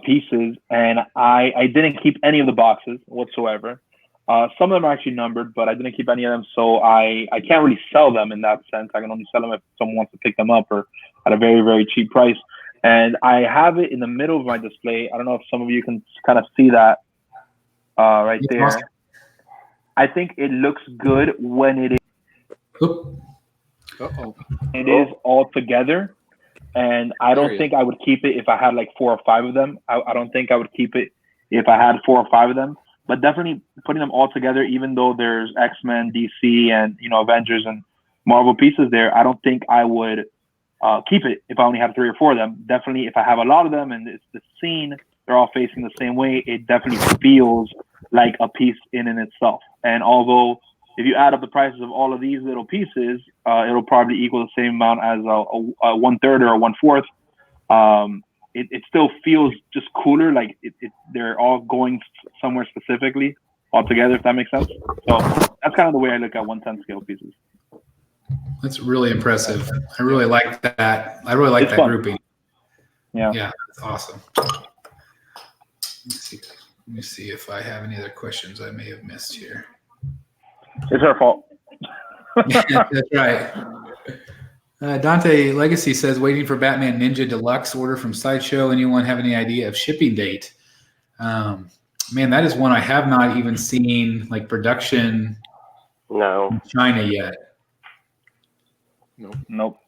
Speaker 4: pieces, and I didn't keep any of the boxes whatsoever. Some of them are actually numbered, but I didn't keep any of them, so I can't really sell them in that sense. I can only sell them if someone wants to pick them up or at a very, very cheap price. And I have it in the middle of my display. I don't know if some of you can kind of see that right there.
Speaker 1: Awesome.
Speaker 4: I think it looks good when it is.
Speaker 2: Uh-oh.
Speaker 4: It is all together, and I don't think I would keep it if I had like 4 or 5 of them. I don't think I would keep it if I had 4 or 5 of them. But definitely putting them all together, even though there's X-Men, DC, and Avengers and Marvel pieces there, I don't think I would keep it if I only had 3 or 4 of them. Definitely, if I have a lot of them and it's the scene, they're all facing the same way, it definitely feels like a piece in itself. And although if you add up the prices of all of these little pieces, it'll probably equal the same amount as a 1/3 or a 1/4. It still feels just cooler, like they're all going somewhere specifically all together, if that makes sense. So that's kind of the way I look at 1/10 scale pieces.
Speaker 1: That's really impressive. I really like that. I really like that
Speaker 4: fun.
Speaker 1: grouping.
Speaker 4: Yeah,
Speaker 1: that's awesome. Let me see if I have any other questions I may have missed here.
Speaker 4: It's our fault.
Speaker 1: That's right. Dante Legacy says, waiting for Batman Ninja Deluxe order from Sideshow. Anyone have any idea of shipping date? Man, that is one I have not even seen, like, production in China yet.
Speaker 4: Nope.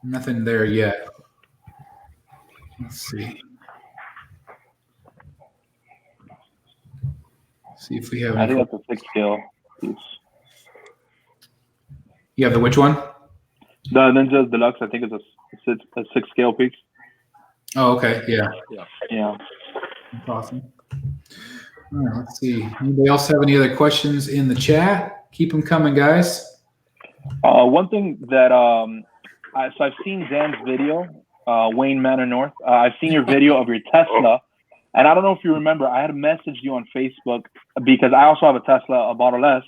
Speaker 1: Nothing there yet. Let's see. See if we have.
Speaker 4: I think that's a 6 scale piece.
Speaker 1: You have the which one?
Speaker 4: The Ninja Deluxe. I think it's a 6 scale piece.
Speaker 1: Oh, okay. Yeah.
Speaker 4: That's
Speaker 1: awesome. All right, let's see. Anybody else have any other questions in the chat? Keep them coming, guys.
Speaker 4: One thing that so I've seen Dan's video, Wayne Manor North. I've seen your video of your Tesla, and I don't know if you remember. I had messaged you on Facebook because I also have a Tesla, a Model S.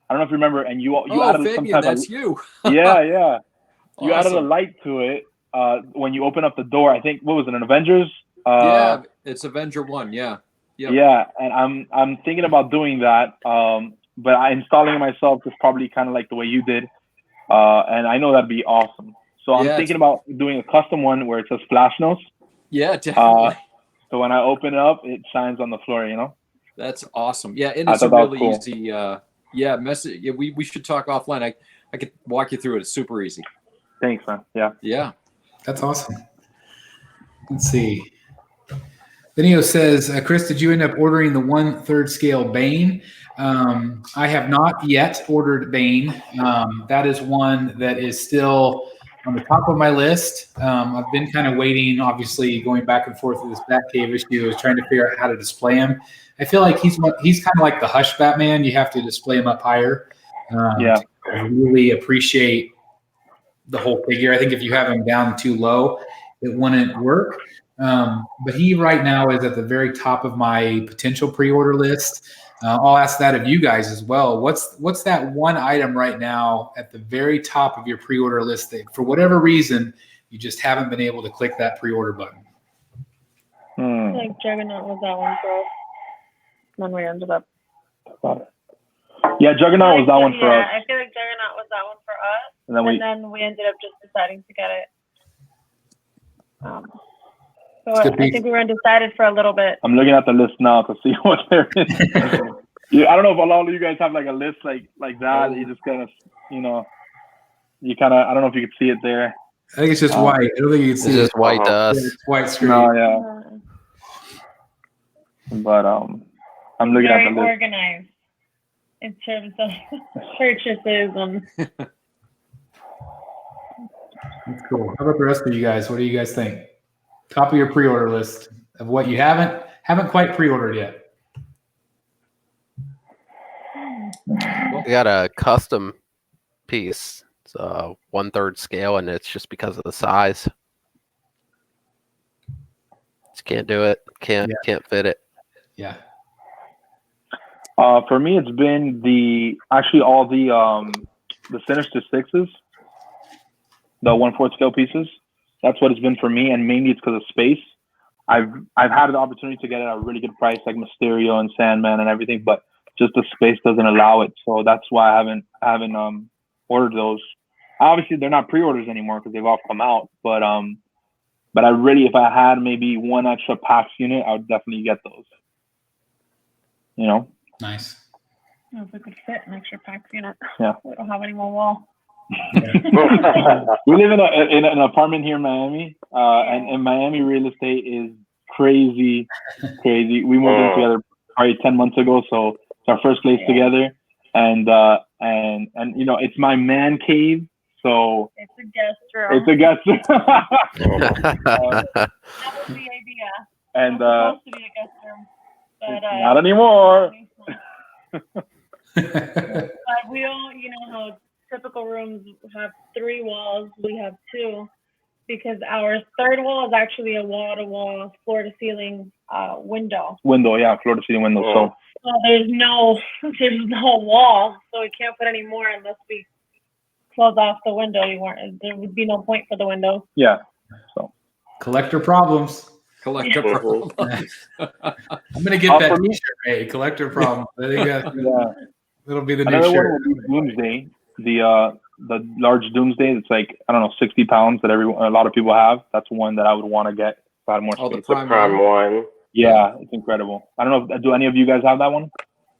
Speaker 4: I don't know if you remember, and you added
Speaker 2: Fabian,
Speaker 4: some type
Speaker 2: that's
Speaker 4: of
Speaker 2: you.
Speaker 4: yeah. You
Speaker 2: Awesome.
Speaker 4: added a light to it when you open up the door. I think what was it, an Avengers?
Speaker 2: Yeah, it's Avenger 1. Yeah. Yep.
Speaker 4: Yeah, and I'm thinking about doing that. But installing it myself is probably kind of like the way you did. And I know that'd be awesome. So I'm thinking about doing a custom one where it says Flash Nose.
Speaker 2: Yeah, definitely.
Speaker 4: So when I open it up, it shines on the floor,
Speaker 2: That's awesome. Yeah, and it's a really easy message. Yeah, we should talk offline. I could walk you through it. It's super easy.
Speaker 4: Thanks, man. Yeah.
Speaker 1: That's awesome. Let's see. Benio says, Chris, did you end up ordering the 1/3 scale Bane? I have not yet ordered Bane. That is one that is still on the top of my list. I've been kind of waiting, obviously going back and forth with this Batcave issue, is trying to figure out how to display him. I feel like he's kind of like the Hush Batman. You have to display him up higher to really appreciate the whole figure. I think if you have him down too low, it wouldn't work. But he right now is at the very top of my potential pre-order list. I'll ask that of you guys as well. What's that one item right now at the very top of your pre-order list that for whatever reason you just haven't been able to click that pre-order button?
Speaker 5: I feel like Juggernaut was that one for us. Then we ended up.
Speaker 4: Yeah, Juggernaut was that one for us.
Speaker 5: I feel like Juggernaut was that one for us.
Speaker 4: And then we
Speaker 5: ended up just deciding to get it. So I think we were undecided for a little bit.
Speaker 4: I'm looking at the list now to see what there is. Yeah, I don't know if a lot of you guys have like a list like that. You just kind of, I don't know if you could see it there.
Speaker 1: I think it's just white. I don't think you can see it.
Speaker 6: It's just white dust.
Speaker 1: It's white screen.
Speaker 4: No, yeah. But I'm looking at the list.
Speaker 5: Very organized in terms of purchases and.
Speaker 1: That's cool. How about the rest of you guys? What do you guys think? Top of your pre-order list of what you haven't quite pre-ordered yet.
Speaker 6: We got a custom piece. It's 1/3 scale, and it's just because of the size. Just can't do it. Can't fit it.
Speaker 1: Yeah.
Speaker 4: For me, it's been all the Sinister Sixes, the 1/4 scale pieces. That's what it's been for me, and mainly it's because of space. I've had the opportunity to get it at a really good price, like Mysterio and Sandman and everything, but just the space doesn't allow it. So that's why I haven't ordered those. Obviously, they're not pre-orders anymore because they've all come out. But I really, if I had maybe one extra PAX unit, I would definitely get those.
Speaker 1: Nice.
Speaker 5: If we could fit an extra PAX unit.
Speaker 4: Yeah.
Speaker 5: We don't have any more wall.
Speaker 4: We live in an apartment here in Miami, and Miami real estate is crazy. We moved in together probably 10 months ago, so it's our first place together, and it's my man cave, so
Speaker 5: it's a guest room.
Speaker 4: It's a guest room.
Speaker 5: That was the idea.
Speaker 4: And
Speaker 5: supposed to be a guest room, but
Speaker 4: not anymore.
Speaker 5: But we all, how typical rooms have 3 walls. We have 2 because our third wall is actually a wall-to-wall, floor-to-ceiling window.
Speaker 4: Yeah, floor-to-ceiling window. So
Speaker 5: there's no wall, so we can't put any more unless we close off the window. There would be no point for the window.
Speaker 4: Yeah. So
Speaker 1: collector problems.
Speaker 2: Collector problems.
Speaker 1: I'm gonna get that T-shirt made. Collector problems. I think that'll be the new
Speaker 4: Another
Speaker 1: shirt.
Speaker 4: one would be Doomsday. The large Doomsday. It's like 60 pounds that a lot of people have. That's one that I would want to get if I had more space.
Speaker 3: The Prime one.
Speaker 4: Yeah, it's incredible. I don't know. Do any of you guys have that one?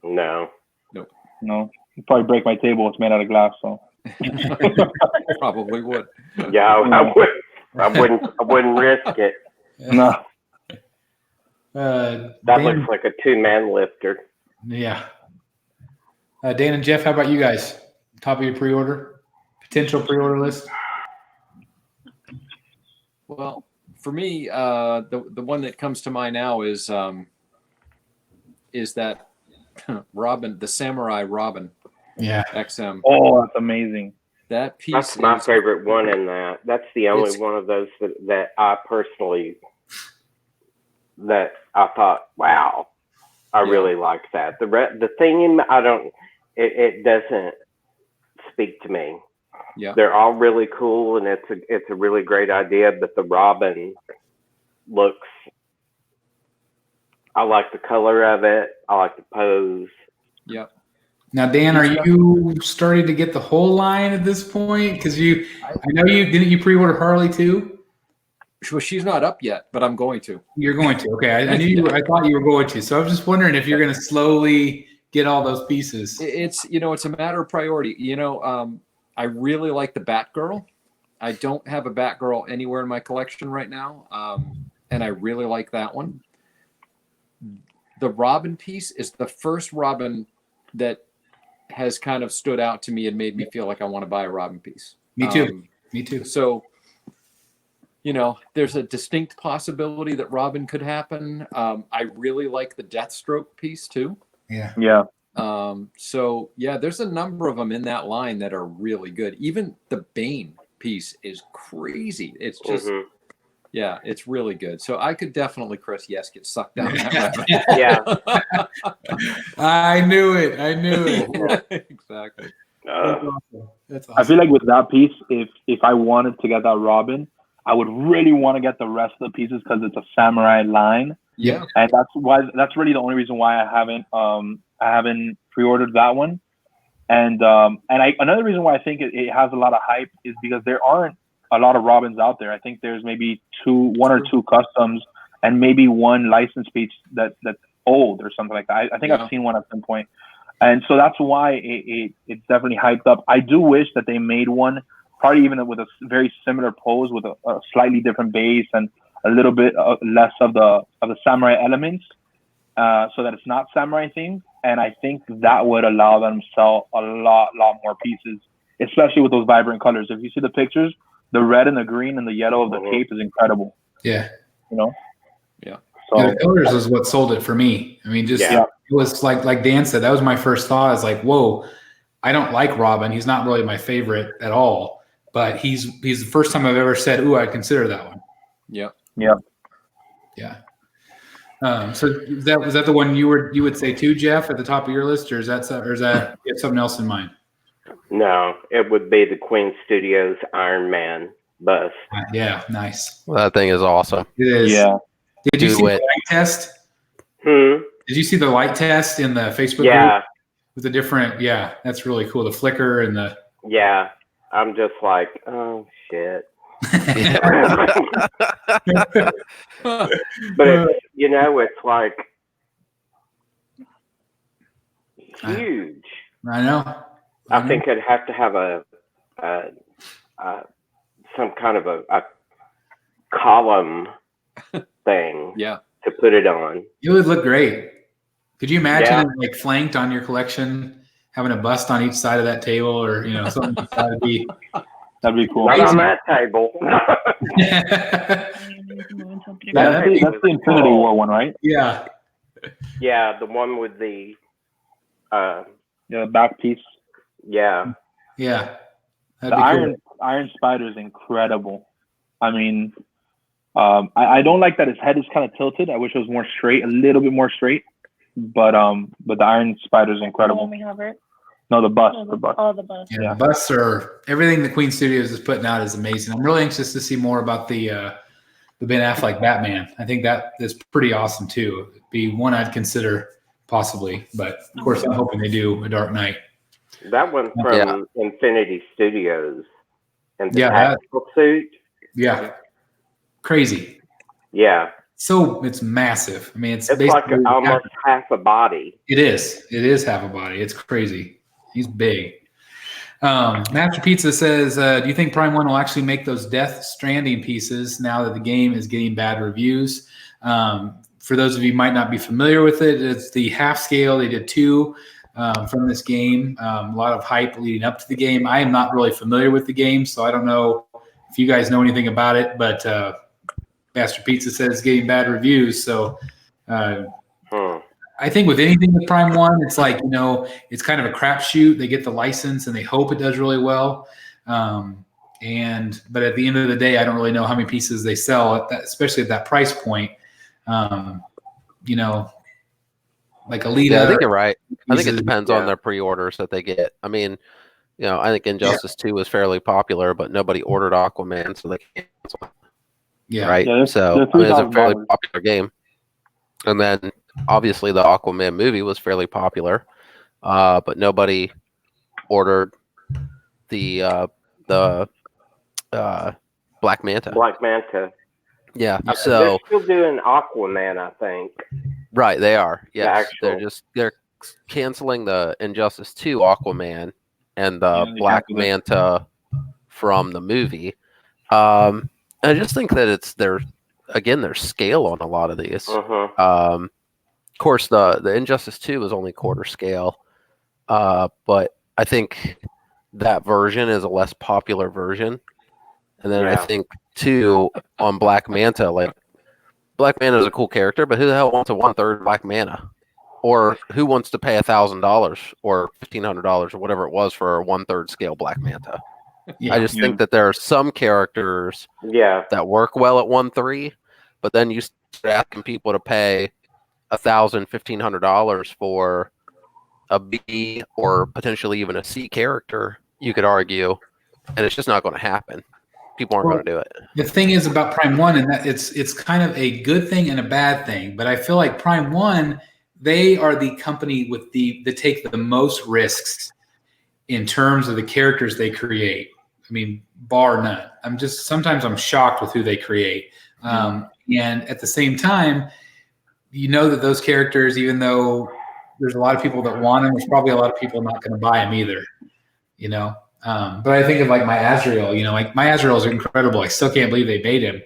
Speaker 3: No.
Speaker 2: Nope.
Speaker 4: No. It'd probably break my table. It's made out of glass, so.
Speaker 2: Probably would.
Speaker 3: Yeah, I wouldn't risk it.
Speaker 4: No.
Speaker 3: That looks like a 2-man lifter.
Speaker 1: Yeah. Dan and Jeff, how about you guys? Top of your potential pre-order list?
Speaker 2: Well, for me, the one that comes to mind now is that Robin, the Samurai Robin.
Speaker 1: Yeah.
Speaker 2: XM.
Speaker 4: Oh, that's amazing.
Speaker 2: That piece.
Speaker 3: That's my favorite one in that. That's the only one of those that I personally that I thought, wow, I really like that. The thing it doesn't speak to me.
Speaker 2: Yeah,
Speaker 3: they're all really cool, and it's a really great idea. But the Robin looks. I like the color of it. I like the pose.
Speaker 2: Yeah.
Speaker 1: Now, Dan, are you starting to get the whole line at this point? Because I know didn't you pre-order Harley too?
Speaker 2: Well, she's not up yet, but I'm going to.
Speaker 1: You're going to. Okay, I knew I thought you were going to. So I was just wondering if you're going to slowly get all those pieces.
Speaker 2: It's a matter of priority. I really like the Batgirl. I don't have a Batgirl anywhere in my collection right now, and I really like that one. The Robin piece is the first Robin that has kind of stood out to me and made me feel like I want to buy a Robin piece.
Speaker 1: Me too. Me too.
Speaker 2: So, you know, there's a distinct possibility that Robin could happen. I really like the Deathstroke piece too.
Speaker 1: Yeah.
Speaker 4: Yeah.
Speaker 2: So yeah, there's a number of them in that line that are really good. Even the Bane piece is crazy. It's just, yeah, it's really good. So I could definitely, Chris, yes, get sucked down that rabbit hole.
Speaker 3: Yeah.
Speaker 1: I knew it. I knew it.
Speaker 2: Exactly.
Speaker 1: That's awesome. That's awesome.
Speaker 4: I feel like with that piece, if I wanted to get that Robin, I would really want to get the rest of the pieces because it's a samurai line.
Speaker 2: Yeah.
Speaker 4: And that's really the only reason why I haven't pre-ordered that one. And another reason why I think it has a lot of hype is because there aren't a lot of Robins out there. I think there's maybe one or two customs and maybe one license piece that's old or something like that. I think I've seen one at some point. And so that's why it's definitely hyped up. I do wish that they made one, probably even with a very similar pose, with a slightly different base and a little bit less of the samurai elements, so that it's not samurai themed. And I think that would allow them to sell a lot more pieces, especially with those vibrant colors. If you see the pictures, the red and the green and the yellow of the cape is incredible.
Speaker 1: Yeah.
Speaker 4: You know?
Speaker 2: Yeah.
Speaker 4: So
Speaker 1: the colors is what sold it for me. I mean, it was like Dan said, that was my first thought. I was like, whoa, I don't like Robin. He's not really my favorite at all. But he's the first time I've ever said, ooh, I'd consider that one.
Speaker 2: Yeah.
Speaker 4: Yeah.
Speaker 1: Yeah. So was that the one you would say too, Jeff, at the top of your list, or is that you have something else in mind?
Speaker 3: No, it would be the Queen Studios Iron Man bust.
Speaker 1: Yeah, nice.
Speaker 6: Well, that thing is awesome.
Speaker 1: It is.
Speaker 4: Yeah.
Speaker 1: Did you see the light test? Did you see the light test in the Facebook group? With the different, that's really cool. The flicker and the.
Speaker 3: Yeah, I'm just like, oh shit. But it's like huge.
Speaker 1: I know.
Speaker 3: I think it'd have to have some kind of a column thing to put it on.
Speaker 1: It would look great. Could you imagine it like flanked on your collection, having a bust on each side of that table, or something? That'd be cool.
Speaker 3: Not on that table.
Speaker 4: That's the Infinity War one, right?
Speaker 1: Yeah.
Speaker 3: Yeah, the one with the
Speaker 4: back piece.
Speaker 1: Yeah.
Speaker 4: The Iron Spider is incredible. I mean, I don't like that his head is kind of tilted. I wish it was more straight, a little bit more straight. But the Iron Spider is incredible. No, the bust.
Speaker 5: The bust. Oh, the bust.
Speaker 1: Yeah, the busts are everything the Queen Studios is putting out is amazing. I'm really anxious to see more about the Ben Affleck Batman. I think that is pretty awesome too. It'd be one I'd consider possibly, but of course I'm hoping they do a Dark Knight.
Speaker 3: That one from Infinity Studios and the tactical suit.
Speaker 1: Yeah, crazy.
Speaker 3: Yeah.
Speaker 1: So it's massive. I mean, it's
Speaker 3: like almost half a body.
Speaker 1: It is half a body. It's crazy. He's big. Master Pizza says, do you think Prime 1 will actually make those Death Stranding pieces now that the game is getting bad reviews? For those of you who might not be familiar with it, it's the half scale. They did 2 from this game. A lot of hype leading up to the game. I am not really familiar with the game, so I don't know if you guys know anything about it, but Master Pizza says it's getting bad reviews. So I think with anything with Prime 1, it's like, it's kind of a crapshoot. They get the license and they hope it does really well. But at the end of the day, I don't really know how many pieces they sell, especially at that price point. Like Alita.
Speaker 6: Yeah, I think you're right. I think it depends on their pre-orders that they get. I mean, I think Injustice 2 was fairly popular, but nobody ordered Aquaman, so they canceled it.
Speaker 1: Yeah.
Speaker 6: Right. So it's a fairly popular game. And then obviously the Aquaman movie was fairly popular, but nobody ordered the Black Manta.
Speaker 3: Black Manta.
Speaker 6: Yeah. So
Speaker 3: they're still doing Aquaman, I think.
Speaker 6: Right, they are. Yes. They're canceling the Injustice 2 Aquaman and the Black Manta from the movie. I just think that it's their scale on a lot of these. Of course, the Injustice 2 is only quarter scale, but I think that version is a less popular version. And then I
Speaker 3: Yeah.
Speaker 6: think too on Black Manta, like Black Manta is a cool character, but who the hell wants a 1/3 Black Manta? Or who wants to pay $1,000 or $1,500 or whatever it was for a 1/3 scale Black Manta?
Speaker 1: Yeah.
Speaker 6: I just think that there are some characters
Speaker 3: Yeah.
Speaker 6: that work well at 1/3, but then you start asking people to pay $1,000, $1,500 for a B or potentially even a C character, you could argue, and it's just not going to happen. People aren't
Speaker 1: Well,
Speaker 6: going to do it.
Speaker 1: The thing is about Prime One, and that it's kind of a good thing and a bad thing. But I feel like Prime One, they are the company with that take the most risks in terms of the characters they create. I mean, bar none. Sometimes I'm shocked with who they create. And at the same time, you know that those characters, even though there's a lot of people that want them, there's probably a lot of people not going to buy them either. You know. But I think of like my Azrael, like my Azrael is incredible. I still can't believe they made him.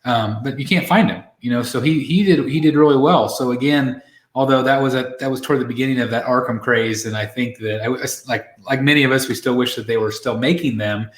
Speaker 1: But you can't find him, so he did really well. So again, although that was toward the beginning of that Arkham craze. And I think that like many of us, we still wish that they were still making them.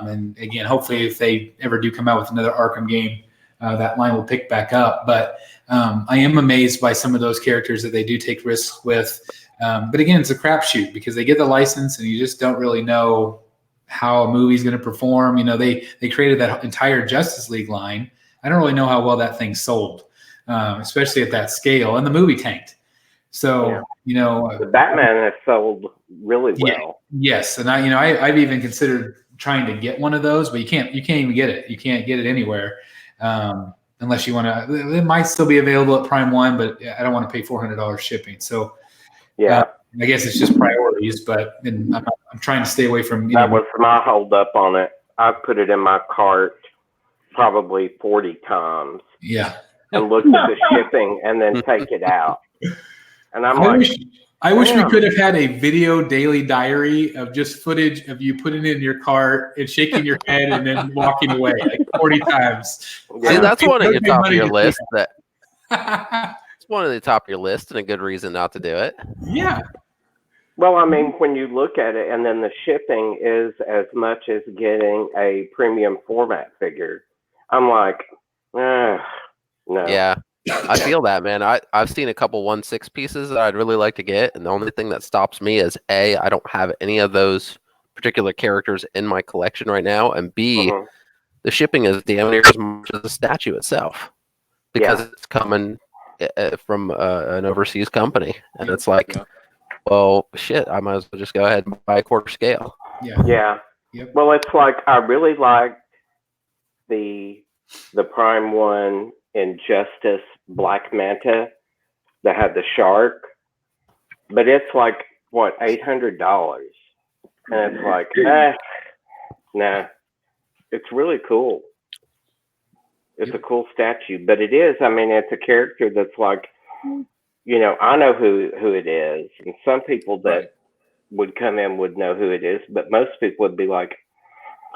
Speaker 1: And again, hopefully if they ever do come out with another Arkham game, that line will pick back up. But I am amazed by some of those characters that they do take risks with. But again, it's a crapshoot because they get the license and you just don't really know how a movie's going to perform. They created that entire Justice League line. I don't really know how well that thing sold, especially at that scale. And the movie tanked. So,
Speaker 3: the Batman has sold really well.
Speaker 1: Yes. And I've even considered trying to get one of those, but you can't even get it. You can't get it anywhere. Unless you want to, it might still be available at Prime One, but I don't want to pay $400 shipping. So,
Speaker 3: yeah,
Speaker 1: I guess it's just priorities, but I'm trying to stay away from.
Speaker 3: That was my hold up on it. I put it in my cart probably 40 times.
Speaker 1: Yeah.
Speaker 3: And looked at the shipping and then take it out. And
Speaker 1: I wish we could have had a video daily diary of just footage of you putting it in your cart and shaking your head and then walking away like 40 times.
Speaker 3: Yeah.
Speaker 6: See, that's one of your top of your list. It's one of the top of your list and a good reason not to do it.
Speaker 1: Yeah.
Speaker 3: Well, I mean, when you look at it, and then the shipping is as much as getting a premium format figure. I'm like, no.
Speaker 6: Yeah, I feel that, man. I've seen a couple 1/6 pieces that I'd really like to get, and the only thing that stops me is A, I don't have any of those particular characters in my collection right now, and B, the shipping is damn near as much as the statue itself because it's coming from an overseas company, and it's like, well, shit, I might as well just go ahead and buy a quarter scale.
Speaker 3: Yeah.
Speaker 1: Yep.
Speaker 3: Well, it's like I really like the Prime One Injustice Black Manta that had the shark, but it's like what, $800, and it's like, nah. It's really cool. It's a cool statue, but it is. I mean, it's a character that's like, I know who it is, and some people that would come in would know who it is, but most people would be like,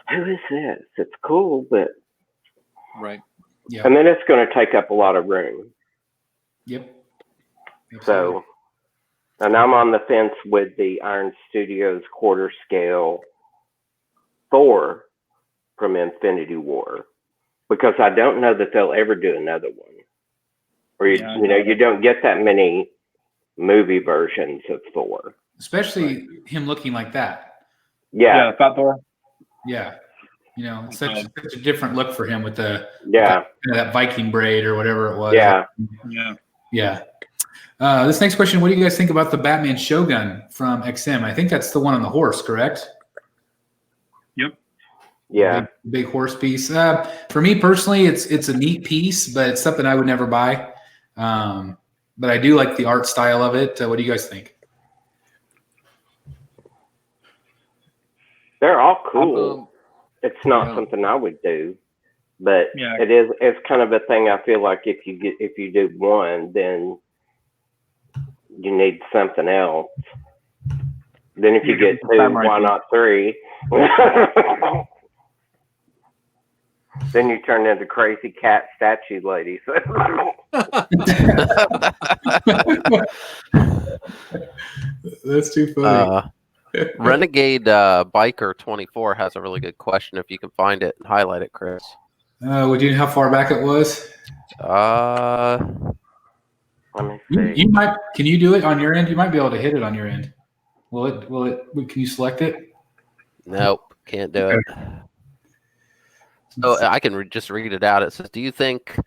Speaker 3: who is this? It's cool, but
Speaker 1: Yeah.
Speaker 3: And then it's going to take up a lot of room.
Speaker 1: Yep.
Speaker 3: So, and I'm on the fence with the Iron Studios quarter scale Thor from Infinity War, because I don't know that they'll ever do another one. Or you don't get that many movie versions of Thor,
Speaker 1: especially him looking like that.
Speaker 4: Yeah, Fat Thor.
Speaker 1: Yeah. Such a different look for him with
Speaker 3: that
Speaker 1: Viking braid or whatever it was.
Speaker 4: Yeah.
Speaker 1: This next question: what do you guys think about the Batman Shogun from XM? I think that's the one on the horse, correct?
Speaker 4: Yep.
Speaker 3: Yeah.
Speaker 1: Big horse piece. For me personally, it's a neat piece, but it's something I would never buy. But I do like the art style of it. What do you guys think?
Speaker 3: They're all cool. It's not something I would do, but it's kind of a thing. I feel like if you do one, then you need something else. Then if you get two, why not three? Then you turn into crazy cat statue lady.
Speaker 1: That's too funny.
Speaker 6: Renegade Biker 24 has a really good question. If you can find it and highlight it, Chris.
Speaker 1: Would you know how far back it was?
Speaker 3: Let me see.
Speaker 1: You might. Can you do it on your end? You might be able to hit it on your end. Will it? Can you select it?
Speaker 6: Nope, can't do it. So I can just read it out. It says, "Do you think?"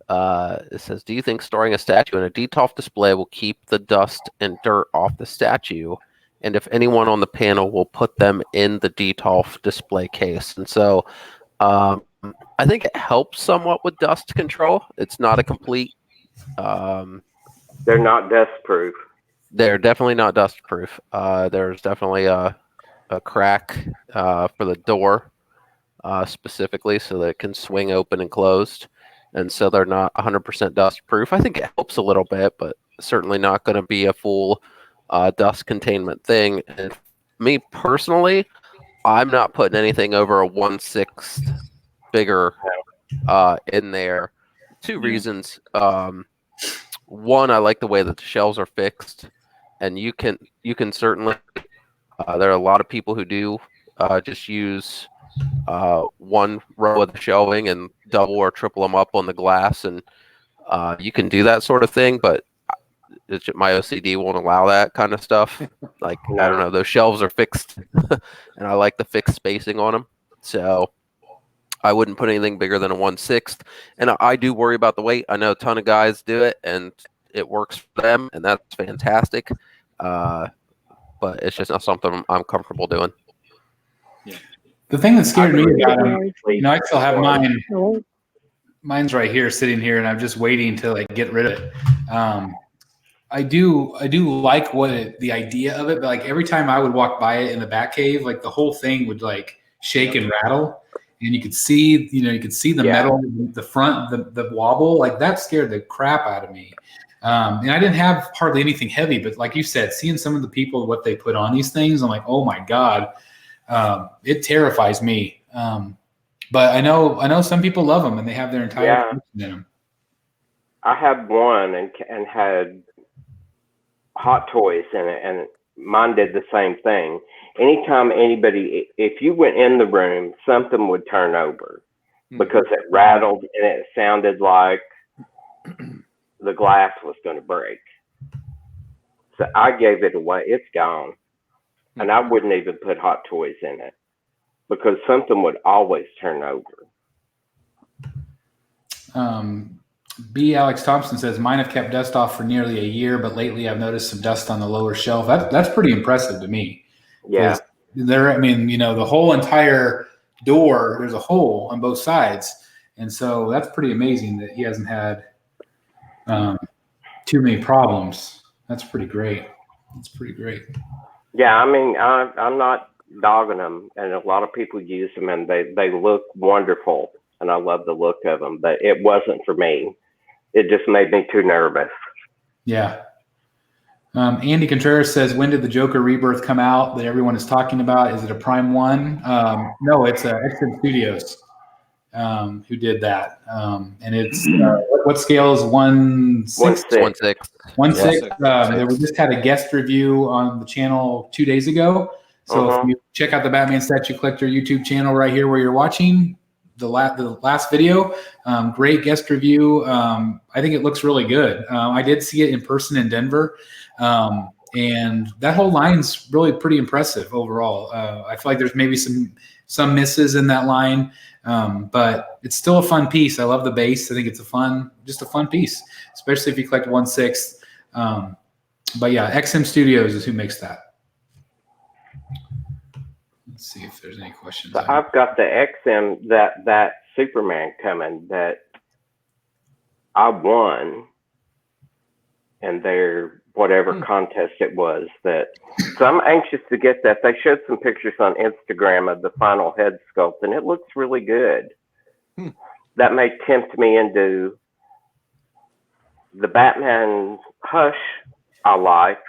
Speaker 6: It says, "Do you think storing a statue in a DTOF display will keep the dust and dirt off the statue? And if anyone on the panel will put them in the DTOF display case?" And so, I think it helps somewhat with dust control. It's not a complete.
Speaker 3: They're not dust proof.
Speaker 6: They're definitely not dust proof. There's definitely a crack for the door specifically, so that it can swing open and closed. And so they're not 100% dust proof. I think it helps a little bit, but certainly not going to be a full dust containment thing. And me personally, I'm not putting anything over a 1/6 bigger in there. Two reasons. One, I like the way that the shelves are fixed, and you can certainly. There are a lot of people who do just use one row of the shelving and double or triple them up on the glass, and you can do that sort of thing. But my OCD won't allow that kind of stuff. Like, I don't know, those shelves are fixed, and I like the fixed spacing on them, so I wouldn't put anything bigger than a 1/6. And I do worry about the weight. I know a ton of guys do it, and it works for them, and that's fantastic. But it's just not something I'm comfortable doing.
Speaker 2: Yeah.
Speaker 1: The thing that scared me about them, I still have mine. Mine's right here, sitting here, and I'm just waiting to like get rid of it. I do like the idea of it, but like every time I would walk by it in the Batcave, like the whole thing would like shake and rattle, and you could see the metal, the front, the wobble. Like that scared the crap out of me. And I didn't have hardly anything heavy, but like you said, seeing some of the people, what they put on these things, I'm like, oh my God, it terrifies me. But I know some people love them and they have their entire collection in them.
Speaker 3: I had one and had Hot Toys in it, and mine did the same thing. Anytime anybody, if you went in the room, something would turn over because it rattled and it sounded like the glass was going to break. So I gave it away. It's gone. And I wouldn't even put Hot Toys in it because something would always turn over.
Speaker 1: B. Alex Thompson says, mine have kept dust off for nearly a year, but lately I've noticed some dust on the lower shelf. That's pretty impressive to me.
Speaker 3: Yeah.
Speaker 1: The whole entire door, there's a hole on both sides. And so that's pretty amazing that he hasn't had too many problems. That's pretty great. Yeah,
Speaker 3: I mean, I'm not dogging them, and a lot of people use them, and they look wonderful, and I love the look of them, but it wasn't for me. It just made me too nervous.
Speaker 1: Yeah. Andy Contreras says, when did the Joker Rebirth come out that everyone is talking about? Is it a Prime 1? No, it's XM Studios who did that. And it's, what scale is 1/6?
Speaker 6: 1/6.
Speaker 1: 1/6. We just had a guest review on the channel 2 days ago. So if you check out the Batman Statue Collector YouTube channel right here where you're watching the last video, great guest review. I think it looks really good. I did see it in person in Denver. And that whole line's really pretty impressive overall. I feel like there's maybe some misses in that line, but it's still a fun piece. I love the base. I think it's just a fun piece, especially if you collect 1/6. But yeah, XM Studios is who makes that. Let's see if there's any questions.
Speaker 3: So I've got the XM that Superman coming that I won, and their whatever contest it was that. So I'm anxious to get that. They showed some pictures on Instagram of the final head sculpt, and it looks really good. That may tempt me into the Batman Hush. I liked.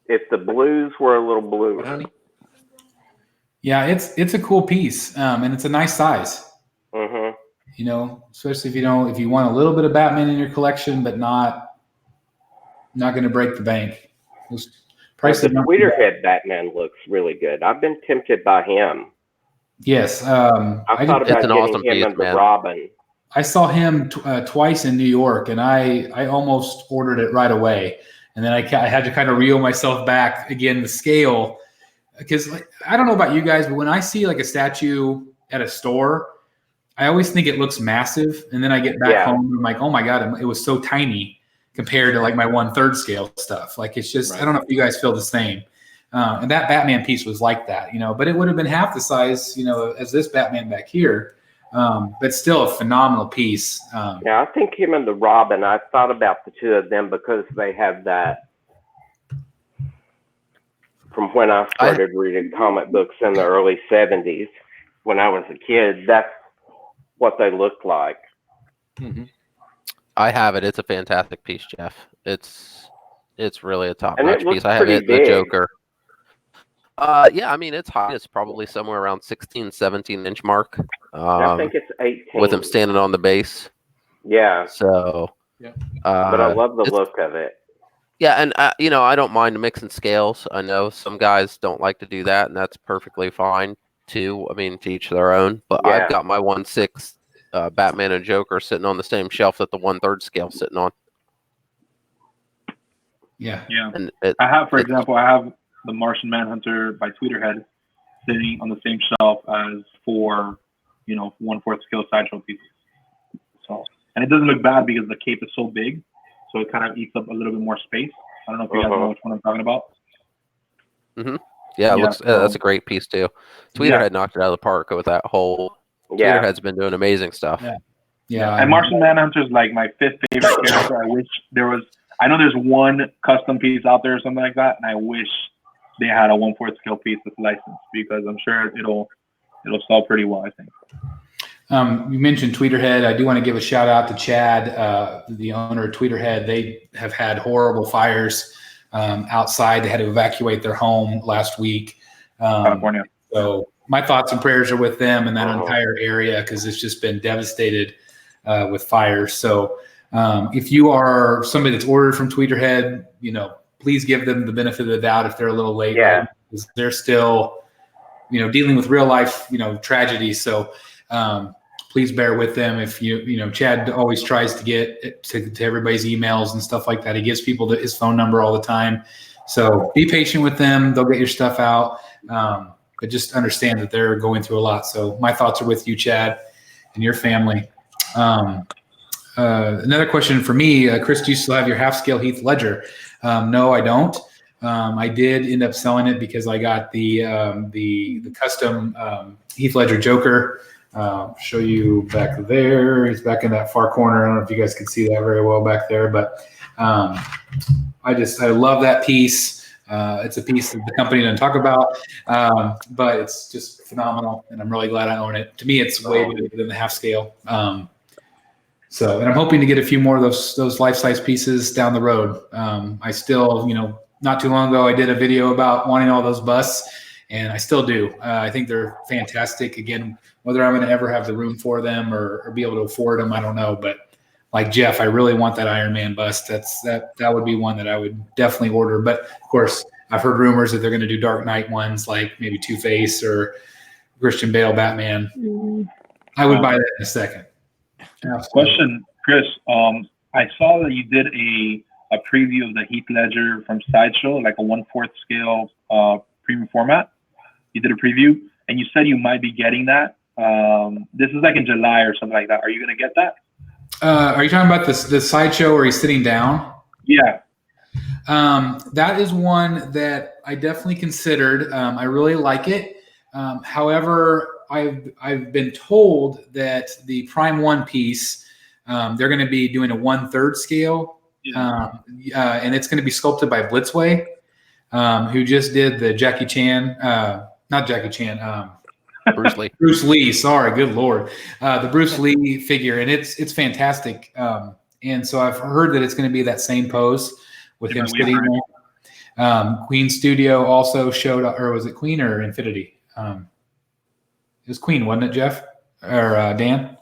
Speaker 3: If the blues were a little bluer.
Speaker 1: Yeah, it's a cool piece, and it's a nice size.
Speaker 3: Mm-hmm.
Speaker 1: Especially if you want a little bit of Batman in your collection, but not going to break the bank. Those price
Speaker 3: The
Speaker 1: of not-
Speaker 3: Tweeterhead Batman looks really good. I've been tempted by him.
Speaker 1: Yes,
Speaker 3: I thought about
Speaker 6: It's an
Speaker 3: getting
Speaker 6: awesome
Speaker 3: him
Speaker 6: piece,
Speaker 3: and the
Speaker 6: man.
Speaker 3: Robin.
Speaker 1: I saw him twice in New York, and I almost ordered it right away, and then I had to kind of reel myself back again. The scale, because I don't know about you guys, but when I see like a statue at a store, I always think it looks massive, and then I get back home and I'm like, oh my god, it was so tiny compared to like my 1/3 scale stuff. Like it's just, I don't know if you guys feel the same. And that Batman piece was like that, but it would have been half the size, as this Batman back here. But still a phenomenal piece.
Speaker 3: Yeah, I think him and the Robin, I thought about the two of them because they have that from when I started reading comic books in the early 70s when I was a kid. That's what they looked like.
Speaker 2: Mm-hmm.
Speaker 6: I have it. It's a fantastic piece, Jeff. It's really a top-notch
Speaker 3: looks
Speaker 6: piece. I have
Speaker 3: pretty
Speaker 6: it, the
Speaker 3: big.
Speaker 6: Joker. Yeah, I mean, it's high. It's probably somewhere around 16, 17 inch mark.
Speaker 3: I think it's 18.
Speaker 6: With him standing on the base.
Speaker 3: Yeah.
Speaker 6: So,
Speaker 2: yeah.
Speaker 3: But I love the look of it.
Speaker 6: Yeah, and I don't mind mixing scales. I know some guys don't like to do that, and that's perfectly fine too. I mean, to each their own. But I've got my 1/6 Batman and Joker sitting on the same shelf that the 1/3 scale sitting on.
Speaker 1: Yeah.
Speaker 6: And
Speaker 4: I have, for example, I have the Martian Manhunter by Tweeterhead sitting on the same shelf as 4, 1/4 scale sideshow pieces. So, and it doesn't look bad because the cape is so big, so it kind of eats up a little bit more space. I don't know if you guys know which one I'm talking about.
Speaker 6: Mm-hmm. Yeah, it looks. That's a great piece too. Tweeterhead knocked it out of the park with that whole.
Speaker 3: Yeah.
Speaker 6: Tweeterhead's been doing amazing stuff.
Speaker 1: Yeah.
Speaker 4: And Martian Manhunter is like my 5th favorite character. I wish there was. I know there's one custom piece out there or something like that, and I wish they had a 1/4 scale piece with license because I'm sure it'll sell pretty well, I think.
Speaker 1: You mentioned Tweeterhead. I do want to give a shout out to Chad, the owner of Tweeterhead. They have had horrible fires outside. They had to evacuate their home last week.
Speaker 4: California.
Speaker 1: So my thoughts and prayers are with them and that entire area because it's just been devastated with fires. So if you are somebody that's ordered from Tweeterhead, please give them the benefit of the doubt if they're a little late.
Speaker 3: Yeah.
Speaker 1: Right? Because they're still, dealing with real life, tragedy. So please bear with them. If Chad always tries to get to everybody's emails and stuff like that. He gives people his phone number all the time. So be patient with them. They'll get your stuff out. But just understand that they're going through a lot. So my thoughts are with you, Chad, and your family. Another question for me, Chris, do you still have your half-scale Heath Ledger? No, I don't. I did end up selling it because I got the custom Heath Ledger Joker. Show you back there. He's back in that far corner. I don't know if you guys can see that very well back there, but I love that piece. It's a piece that the company doesn't talk about, but it's just phenomenal, and I'm really glad I own it. To me, it's way better than the half scale. And I'm hoping to get a few more of those life-size pieces down the road. I still, not too long ago, I did a video about wanting all those busts, and I still do. I think they're fantastic. Again, whether I'm going to ever have the room for them or be able to afford them, I don't know. But like Jeff, I really want that Iron Man bust. That would be one that I would definitely order. But of course, I've heard rumors that they're going to do Dark Knight ones, like maybe Two-Face or Christian Bale Batman. I would buy that in a second.
Speaker 4: Question, Chris. I saw that you did a preview of the Heath Ledger from Sideshow, like a 1/4 scale premium format. You did a preview, and you said you might be getting that. This is like in July or something like that. Are you going to get that?
Speaker 1: Are you talking about the Sideshow where he's sitting down?
Speaker 4: Yeah.
Speaker 1: That is one that I definitely considered. I really like it. However, I've been told that the Prime 1 piece, they're going to be doing a 1/3 scale, and it's going to be sculpted by Blitzway, who just did the Jackie Chan, not Jackie Chan,
Speaker 6: Bruce Lee.
Speaker 1: Bruce Lee. Sorry, good Lord, the Bruce Lee figure, and it's fantastic. And so I've heard that it's going to be that same pose with him sitting there. Queen Studio also showed, or was it Queen or Infinity? It was Queen, wasn't it, Jeff or Dan?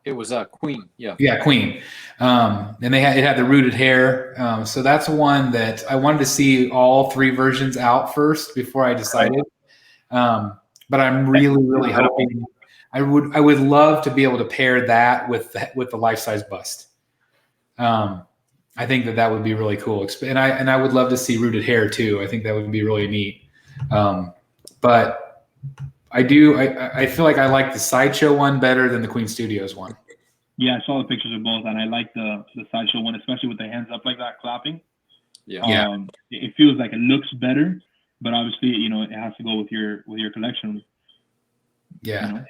Speaker 2: It was Queen. Yeah.
Speaker 1: Yeah, Queen. And it had the rooted hair. So that's one that I wanted to see all three versions out first before I decided. But I'm really, really hoping I would love to be able to pair that with the life size bust. I think that would be really cool. And I would love to see rooted hair too. I think that would be really neat. But I feel like I like the Sideshow one better than the Queen Studios one.
Speaker 4: Yeah, I saw the pictures of both, and I like the Sideshow one, especially with the hands up like that, clapping.
Speaker 2: Yeah.
Speaker 4: It feels like it looks better, but obviously, it has to go with your collection.
Speaker 1: Yeah.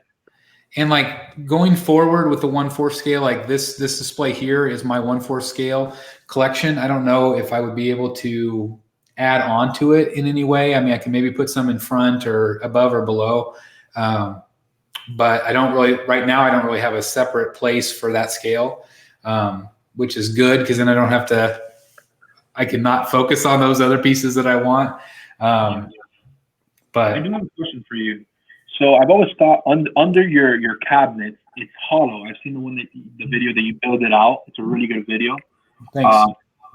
Speaker 1: And like going forward with the 1/4 scale, like this display here is my 1/4 scale collection. I don't know if I would be able to add on to it in any way. I mean, I can maybe put some in front or above or below. But I don't really have a separate place for that scale, which is good because then I can not focus on those other pieces that I want. But
Speaker 4: I do have a question for you. So I've always thought under your cabinet, it's hollow. I've seen the video that you build it out. It's a really good video.
Speaker 1: Thanks.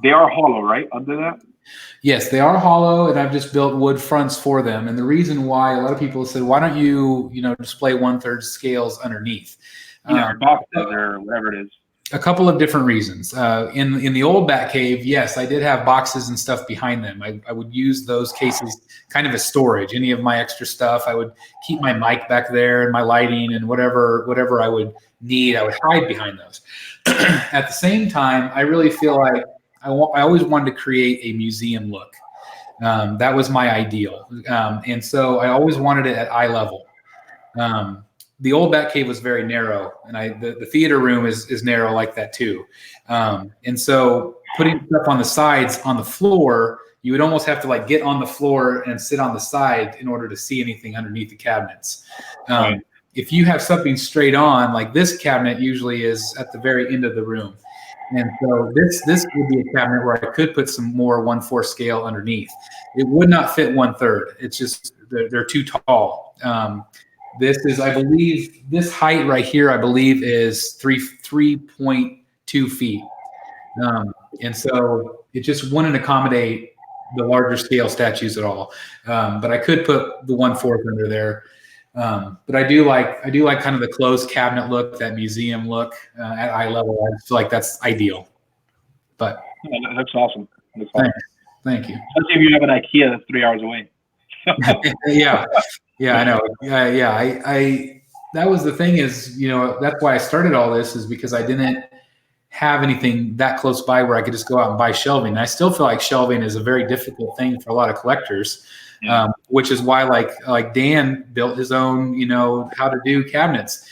Speaker 4: They are hollow, right? Under that?
Speaker 1: Yes, they are hollow, and I've just built wood fronts for them. And the reason why a lot of people said, why don't you, display 1/3 scales underneath?
Speaker 4: Boxes or whatever it is.
Speaker 1: A couple of different reasons. In the old Batcave, yes, I did have boxes and stuff behind them. I would use those cases kind of as storage. Any of my extra stuff, I would keep my mic back there and my lighting and whatever I would need, I would hide behind those. At the same time, I really feel like I always wanted to create a museum look. That was my ideal. And so I always wanted it at eye level. The old Batcave was very narrow, and the theater room is narrow like that too. And so putting stuff on the sides on the floor, you would almost have to like get on the floor and sit on the side in order to see anything underneath the cabinets.
Speaker 4: Right.
Speaker 1: If you have something straight on, like this cabinet usually is at the very end of the room. And so this would be a cabinet where I could put some more 1/4 scale underneath. It would not fit 1/3. It's just they're too tall. This is, I believe, this height right here, I believe, is 3.2 feet. And so it just wouldn't accommodate the larger scale statues at all. But I could put the 1/4 under there. But I do like kind of the closed cabinet look, that museum look at eye level. I feel like that's ideal. But
Speaker 4: yeah, that's awesome.
Speaker 1: Thank you.
Speaker 4: Especially if you have an IKEA that's 3 hours away.
Speaker 1: Yeah, I know. I that was the thing is, that's why I started all this, is because I didn't have anything that close by where I could just go out and buy shelving. And I still feel like shelving is a very difficult thing for a lot of collectors, which is why like Dan built his own, how to do cabinets,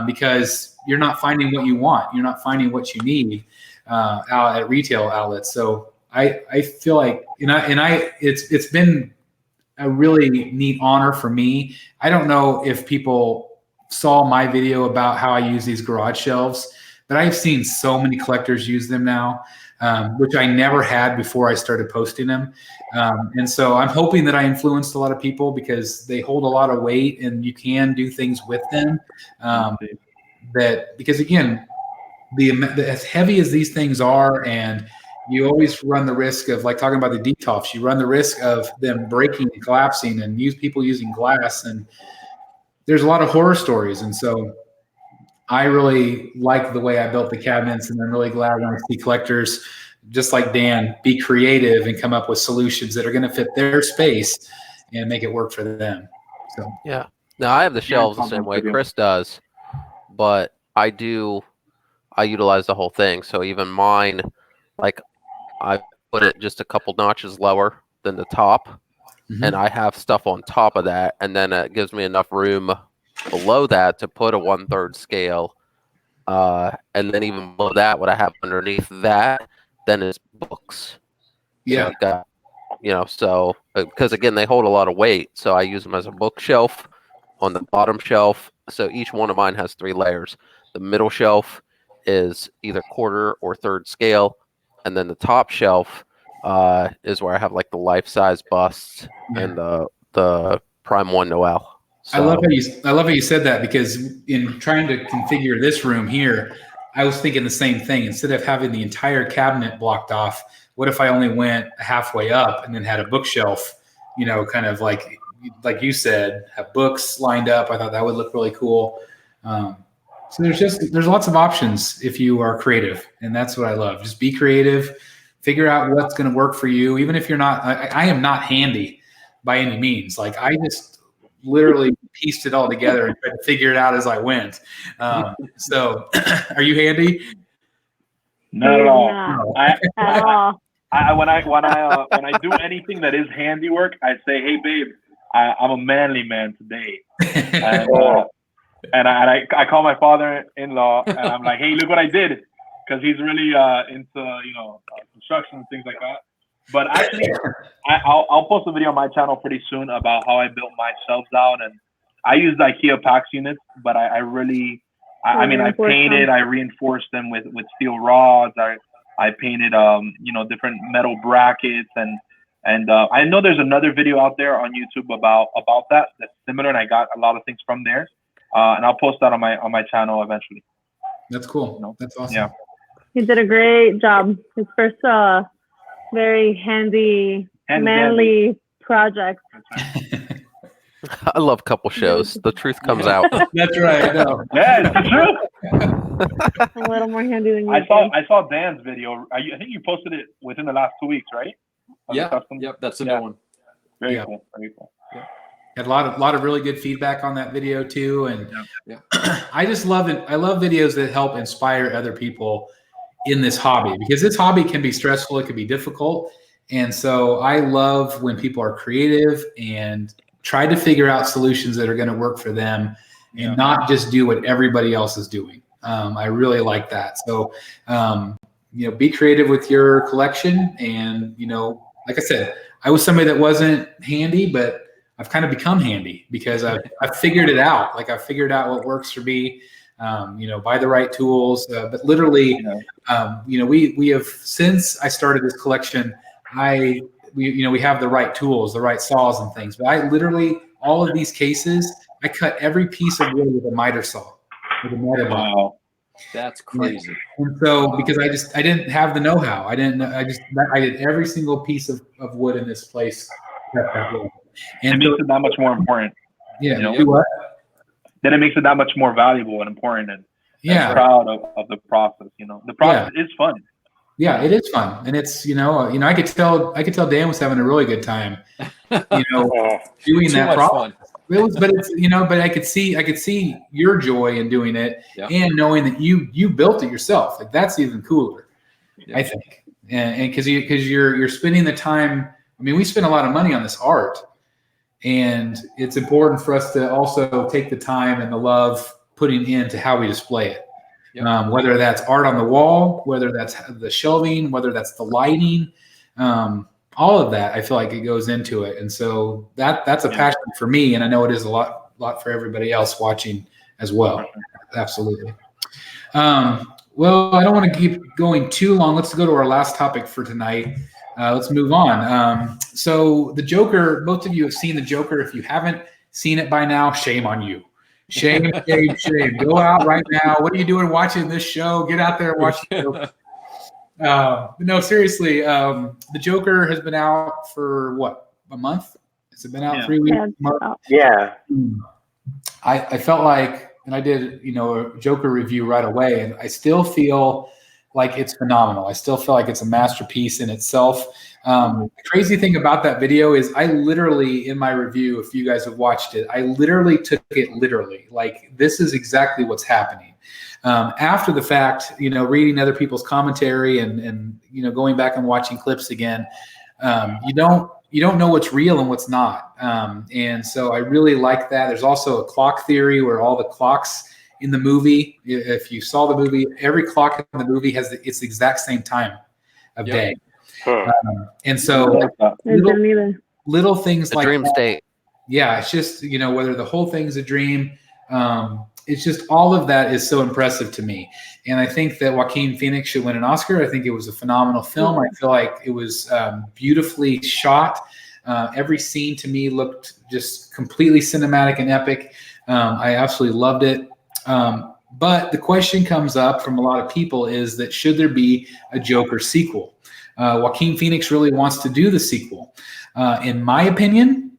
Speaker 1: because you're not finding what you want. You're not finding what you need out at retail outlets. So I feel like, it's been a really neat honor for me. I don't know if people saw my video about how I use these garage shelves, but I've seen so many collectors use them now, which I never had before I started posting them. And so I'm hoping that I influenced a lot of people because they hold a lot of weight and you can do things with them. Because again, as heavy as these things are, and you always run the risk of, like talking about the Detolfs, you run the risk of them breaking and collapsing, and people using glass. And there's a lot of horror stories. And so I really like the way I built the cabinets, and I'm really glad when I see collectors just like Dan be creative and come up with solutions that are going to fit their space and make it work for them. So
Speaker 6: yeah. Now I have the shelves the same way Chris does, but I utilize the whole thing. So even mine, like, I put it just a couple notches lower than the top, and I have stuff on top of that, and then it gives me enough room below that to put a 1/3 scale, and then even below that, what I have underneath that then is books.
Speaker 1: Yeah.
Speaker 6: So I've got, so because again they hold a lot of weight, so I use them as a bookshelf on the bottom shelf. So each one of mine has 3 layers. The middle shelf is either 1/4 or 1/3 scale. And then the top shelf is where I have like the life-size busts and the Prime 1 Noel.
Speaker 1: I love how you said that, because in trying to configure this room here, I was thinking the same thing. Instead of having the entire cabinet blocked off, what if I only went halfway up and then had a bookshelf, kind of like you said, have books lined up. I thought that would look really cool. So there's lots of options if you are creative, and that's what I love. Just be creative, figure out what's going to work for you. Even if you're not, I am not handy by any means. Like, I just literally pieced it all together and tried to figure it out as I went. So are you handy?
Speaker 4: Not at all.
Speaker 5: No.
Speaker 4: I,
Speaker 5: At all.
Speaker 4: when I do anything that is handiwork, I say, "Hey, babe, I'm a manly man today," and I call my father-in-law and I'm like, "Hey, look what I did," because he's really into construction and things like that. But actually, I'll post a video on my channel pretty soon about how I built my shelves out, and I used IKEA PAX units, but I painted, I reinforced them with steel rods. I painted different metal brackets, and I know there's another video out there on YouTube about that's similar, and I got a lot of things from there, and I'll post that on my channel eventually.
Speaker 1: That's cool. That's awesome.
Speaker 4: Yeah,
Speaker 5: You did a great job. His first very handy, manly project.
Speaker 6: I love couple shows. The truth comes out.
Speaker 1: That's right. No.
Speaker 4: Yeah, it's true.
Speaker 5: A little more handy than you.
Speaker 4: I saw Dan's video. I think you posted it within the last 2 weeks, right?
Speaker 2: Yeah. Yep. That's a new one.
Speaker 4: Very cool. Very cool.
Speaker 2: Yeah.
Speaker 1: Had a lot of really good feedback on that video too, and I just love it. I love videos that help inspire other people in this hobby, because this hobby can be stressful. It can be difficult, and so I love when people are creative and try to figure out solutions that are going to work for them, and not just do what everybody else is doing. I really like that. So, be creative with your collection. And, like I said, I was somebody that wasn't handy, but I've kind of become handy because I've figured it out. Like, I figured out what works for me, buy the right tools. But literally, we have, since I started this collection, we have the right tools, the right saws and things. But I literally, all of these cases, I cut every piece of wood with a miter saw.
Speaker 4: Wow.
Speaker 2: That's crazy.
Speaker 1: And so, because I didn't have the know-how. I did every single piece of wood in this place.
Speaker 4: And it makes it that much more important.
Speaker 1: Yeah. Do what?
Speaker 4: Then it makes it that much more valuable and important, and proud of the process. The process is fun.
Speaker 1: Yeah, it is fun, and it's I could tell Dan was having a really good time, doing that process. But I could see your joy in doing it, and knowing that you built it yourself. Like, that's even cooler, I think, and because you're spending the time. I mean, we spend a lot of money on this art, and it's important for us to also take the time and the love putting into how we display it. Whether that's art on the wall, whether that's the shelving, whether that's the lighting, all of that, I feel like it goes into it. And so that's a passion for me, and I know it is a lot for everybody else watching as well. Absolutely. Well, I don't want to keep going too long. Let's go to our last topic for tonight. Let's move on. So the Joker, most of you have seen the Joker. If you haven't seen it by now, shame on you. Shame. Go out right now. What are you doing watching this show? Get out there and watch the Joker. No, seriously, the Joker has been out for what, a month? Has it been out 3 weeks?
Speaker 3: Yeah.
Speaker 1: I felt like, and I did, a Joker review right away, and I still feel like it's phenomenal. I still feel like it's a masterpiece in itself. The crazy thing about that video is I literally, in my review, if you guys have watched it, I literally took it literally. Like, this is exactly what's happening. After the fact, reading other people's commentary and going back and watching clips again, you don't know what's real and what's not. And so I really like that. There's also a clock theory where all the clocks in the movie, if you saw the movie, every clock in the movie it's the exact same time of day. And so little things like
Speaker 6: dream state.
Speaker 1: Yeah, it's just, whether the whole thing's a dream, it's just all of that is so impressive to me. And I think that Joaquin Phoenix should win an Oscar. I think it was a phenomenal film. I feel like it was beautifully shot. Every scene to me looked just completely cinematic and epic. I absolutely loved it. But the question comes up from a lot of people is that should there be a Joker sequel? Joaquin Phoenix really wants to do the sequel. In my opinion,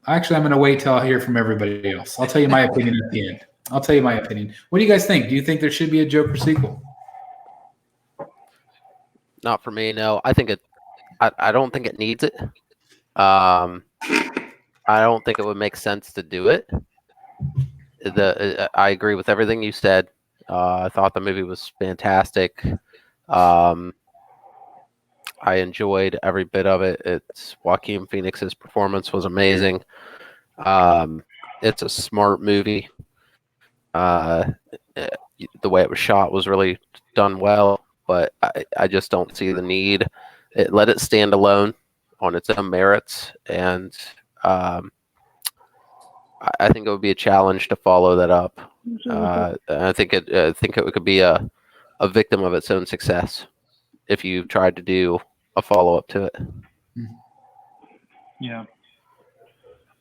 Speaker 1: actually, I'm going to wait till I hear from everybody else. I'll tell you my opinion at the end. I'll tell you my opinion. What do you guys think? Do you think there should be a Joker sequel?
Speaker 6: Not for me, no. I think I don't think it needs it. I don't think it would make sense to do it. I agree with everything you said. I thought the movie was fantastic. I enjoyed every bit of it. It's Joaquin Phoenix's performance was amazing. It's a smart movie. The way it was shot was really done well, but I just don't see the need. Let it stand alone on its own merits, and I think it would be a challenge to follow that up. I think it could be a victim of its own success if you tried to do a follow up to it.
Speaker 4: Yeah.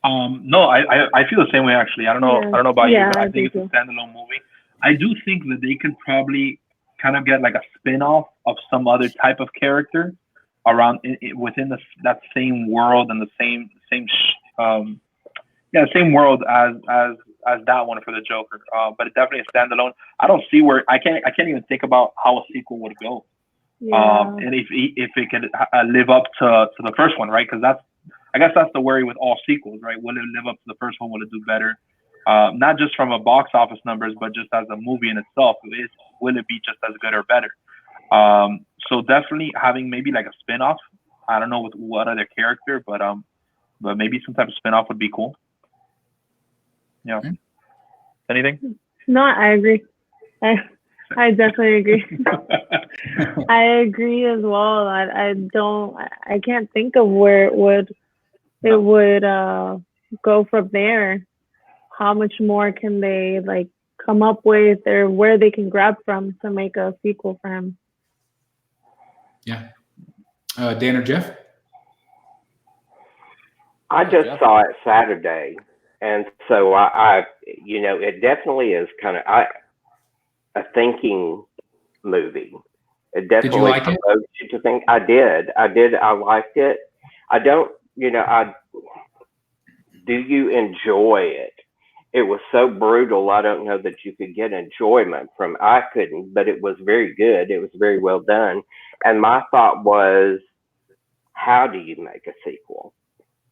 Speaker 4: No, I feel the same way actually. I don't know about you, but I think it's a standalone movie. I do think that they could probably kind of get like a spin-off of some other type of character around within that same world and the same world as that one for the Joker. But it's definitely a standalone. I don't see where I can't even think about how a sequel would go. And if it could live up to the first one, right? Because I guess that's the worry with all sequels, right? Will it live up to the first one? Will it do better? Not just from a box office numbers, but just as a movie in itself. Will it be just as good or better? So definitely having maybe like a spin-off. I don't know with what other character, but maybe some type of spin-off would be cool. Yeah. Anything?
Speaker 5: No, I agree. I definitely agree. I agree as well. I can't think of where it would go from there. How much more can they like come up with, or where they can grab from to make a sequel for him?
Speaker 1: Yeah. Dan or Jeff?
Speaker 3: I just saw it Saturday, and so I it definitely is kind of a thinking movie. It definitely provokes you to think. I did. I liked it. I don't. Do you enjoy it? It was so brutal. I don't know that you could get enjoyment from. I couldn't, but it was very good. It was very well done. And my thought was, how do you make a sequel?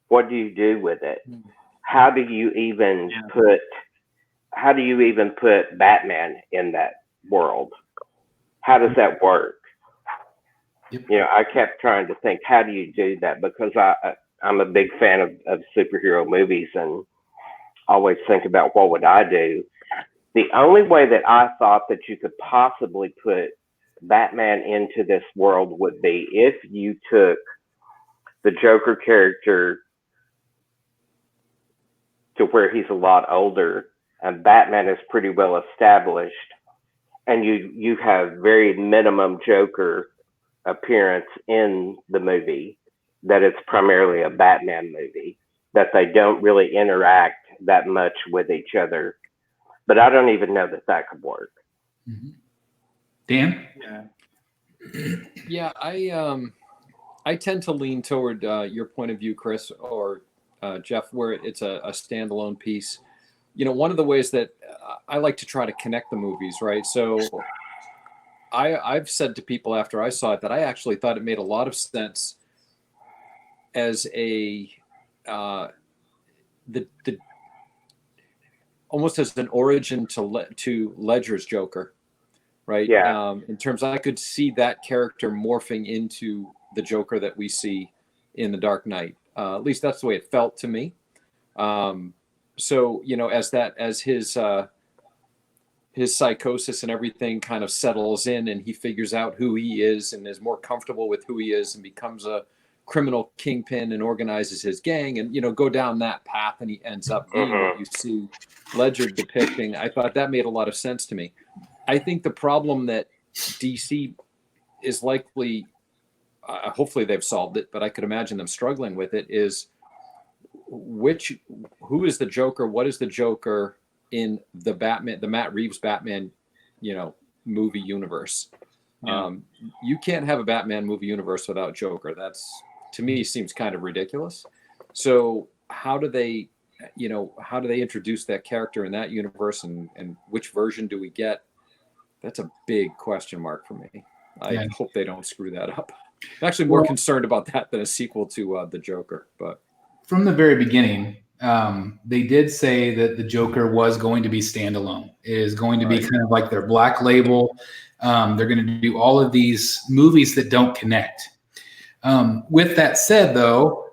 Speaker 3: What do you do with it? How do you even put Batman in that world? How does that work?
Speaker 1: Yep.
Speaker 3: I kept trying to think, how do you do that? Because I'm a big fan of superhero movies and always think about what would I do. The only way that I thought that you could possibly put Batman into this world would be if you took the Joker character to where he's a lot older and Batman is pretty well established, and you have very minimum Joker appearance in the movie, that it's primarily a Batman movie, that they don't really interact that much with each other. But I don't even know that could work.
Speaker 1: Mm-hmm. Dan?
Speaker 2: Yeah, I tend to lean toward your point of view, Chris, or Jeff, where it's a standalone piece. One of the ways that I like to try to connect the movies, right? So I've said to people after I saw it that I actually thought it made a lot of sense as almost as an origin to Ledger's Joker, right?
Speaker 3: Yeah.
Speaker 2: In terms, I could see that character morphing into the Joker that we see in The Dark Knight. At least that's the way it felt to me. So as his psychosis and everything kind of settles in, and he figures out who he is and is more comfortable with who he is, and becomes a criminal kingpin and organizes his gang, and go down that path, and he ends up being what you see Ledger depicting. I thought that made a lot of sense to me. I think the problem that DC is likely hopefully they've solved it, but I could imagine them struggling with it, is who is the Joker? What is the Joker in the Matt Reeves Batman, movie universe?
Speaker 1: Yeah.
Speaker 2: You can't have a Batman movie universe without Joker. That's, to me, seems kind of ridiculous. So how do they introduce that character in that universe, and which version do we get? That's a big question mark for me. I hope they don't screw that up. I'm actually more concerned about that than a sequel to the Joker. But
Speaker 1: from the very beginning, they did say that the Joker was going to be standalone. It is going to be kind of like their black label. They're going to do all of these movies that don't connect. With that said, though,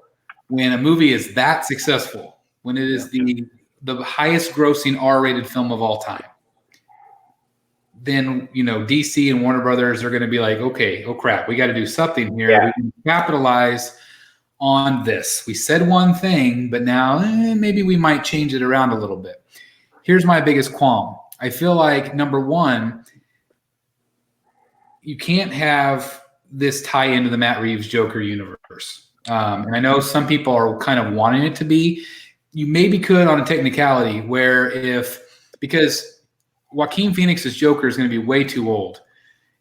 Speaker 1: when a movie is that successful, when it is the highest grossing R-rated film of all time, then, DC and Warner Brothers are going to be like, okay, oh crap, we got to do something here.
Speaker 3: Yeah.
Speaker 1: We can capitalize on this. We said one thing, but now maybe we might change it around a little bit. Here's my biggest qualm. I feel like, number one, you can't have this tie into the Matt Reeves Joker universe. And I know some people are kind of wanting it to be. You maybe could on a technicality because Joaquin Phoenix's Joker is going to be way too old,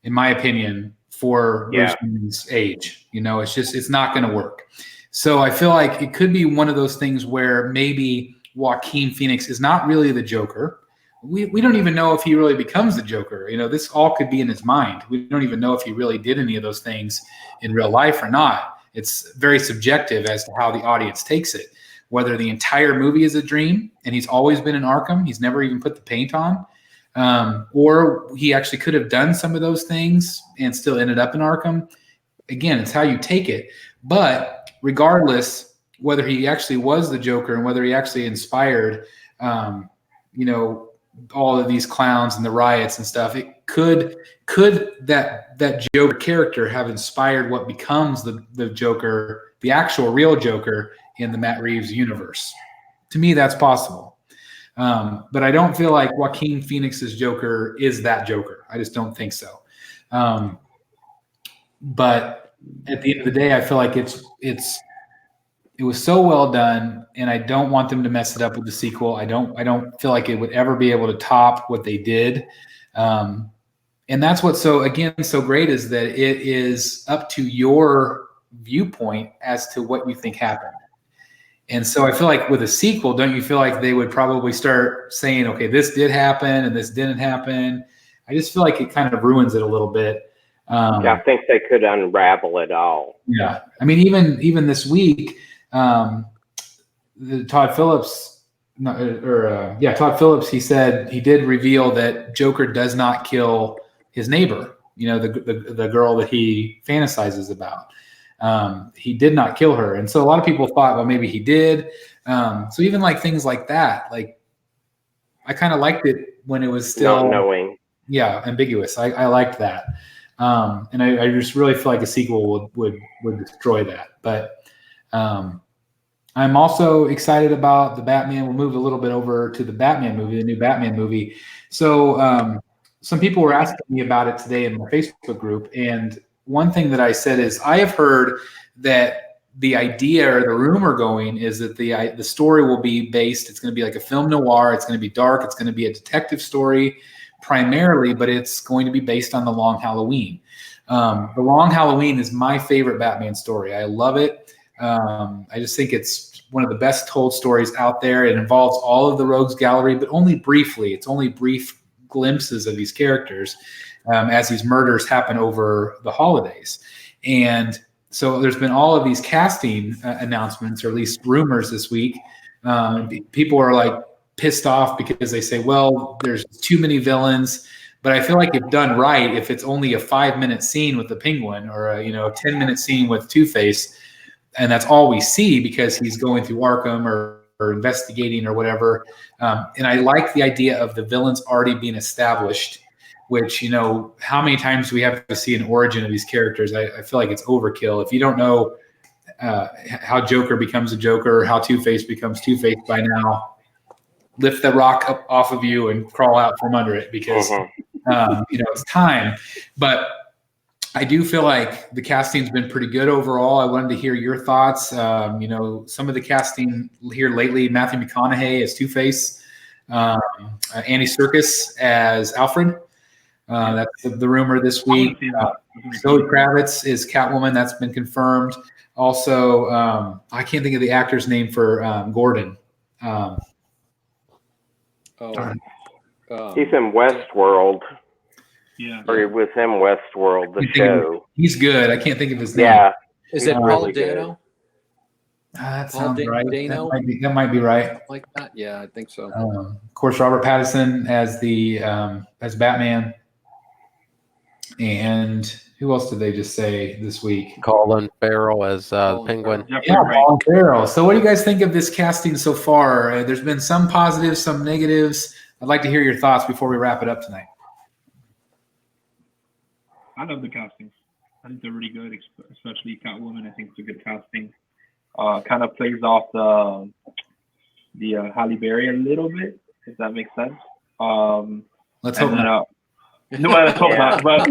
Speaker 1: in my opinion, for Bruce Wayne's age. It's not going to work. So I feel like it could be one of those things where maybe Joaquin Phoenix is not really the Joker. We don't even know if he really becomes the Joker. This all could be in his mind. We don't even know if he really did any of those things in real life or not. It's very subjective as to how the audience takes it. Whether the entire movie is a dream and he's always been in Arkham, he's never even put the paint on, or he actually could have done some of those things and still ended up in Arkham. Again, it's how you take it. But regardless, whether he actually was the Joker and whether he actually inspired, all of these clowns and the riots and stuff, it could that Joker character have inspired what becomes the Joker, the actual real Joker in the Matt Reeves universe? To me, that's possible. But I don't feel like Joaquin Phoenix's Joker is that Joker. I just don't think so. But at the end of the day, I feel like it was so well done, and I don't want them to mess it up with the sequel. I don't feel like it would ever be able to top what they did. And that's what's so great, is that it is up to your viewpoint as to what you think happened. And so I feel like with a sequel, don't you feel like they would probably start saying, okay, this did happen and this didn't happen? I just feel like it kind of ruins it a little bit.
Speaker 3: I think they could unravel it all.
Speaker 1: Yeah. I mean, even this week, Todd Phillips, he said he did reveal that Joker does not kill his neighbor, the girl that he fantasizes about. He did not kill her. And so a lot of people thought, well, maybe he did. So even like things like that, like I kind of liked it when it was still
Speaker 3: not knowing.
Speaker 1: Yeah, ambiguous. I liked that. And I just really feel like a sequel would destroy that. But I'm also excited about the Batman. We'll move a little bit over to the Batman movie, the new Batman movie. So some people were asking me about it today in my Facebook group. And one thing that I said is I have heard that the idea or the rumor going is that the story will be based, it's going to be like a film noir. It's going to be dark. It's going to be a detective story primarily, but it's going to be based on The Long Halloween. The Long Halloween is my favorite Batman story. I love it. I just think it's one of the best told stories out there. It involves all of the Rogues Gallery, but only briefly. It's only brief glimpses of these characters as these murders happen over the holidays. And so there's been all of these casting announcements, or at least rumors this week. People are like pissed off because they say, well, there's too many villains. But I feel like if done right, if it's only a 5-minute scene with the Penguin or a 10-minute scene with Two-Face, and that's all we see because he's going through Arkham or investigating or whatever. And I like the idea of the villains already being established, which, how many times do we have to see an origin of these characters? I feel like it's overkill. If you don't know how Joker becomes a Joker, or how Two-Face becomes Two-Face by now, lift the rock up off of you and crawl out from under it because, it's time. But I do feel like the casting's been pretty good overall. I wanted to hear your thoughts. Some of the casting here lately, Matthew McConaughey as Two-Face, Andy Serkis as Alfred. That's the rumor this week. Zoe Kravitz is Catwoman. That's been confirmed. Also, I can't think of the actor's name for Gordon.
Speaker 3: He's in Westworld.
Speaker 4: Yeah.
Speaker 3: Or he was in Westworld, the show.
Speaker 1: He's good. I can't think of his name.
Speaker 3: Yeah.
Speaker 2: Is it Paul
Speaker 3: really
Speaker 2: Dano?
Speaker 1: That
Speaker 2: Paul
Speaker 1: sounds right.
Speaker 2: Dano?
Speaker 1: That might be right.
Speaker 2: Like that? Yeah, I think so.
Speaker 1: Of course, Robert Pattinson as Batman. And who else did they just say this week?
Speaker 6: Colin Farrell as
Speaker 2: Colin
Speaker 6: Penguin.
Speaker 2: Farrell.
Speaker 1: Yeah, Colin Farrell. So what do you guys think of this casting so far? There's been some positives, some negatives. I'd like to hear your thoughts before we wrap it up tonight.
Speaker 4: I love the castings. I think they're really good, especially Catwoman. I think it's a good casting. Kind of plays off the Halle Berry a little bit, if that makes sense.
Speaker 1: Let's hope not.
Speaker 4: No, let's hope not. But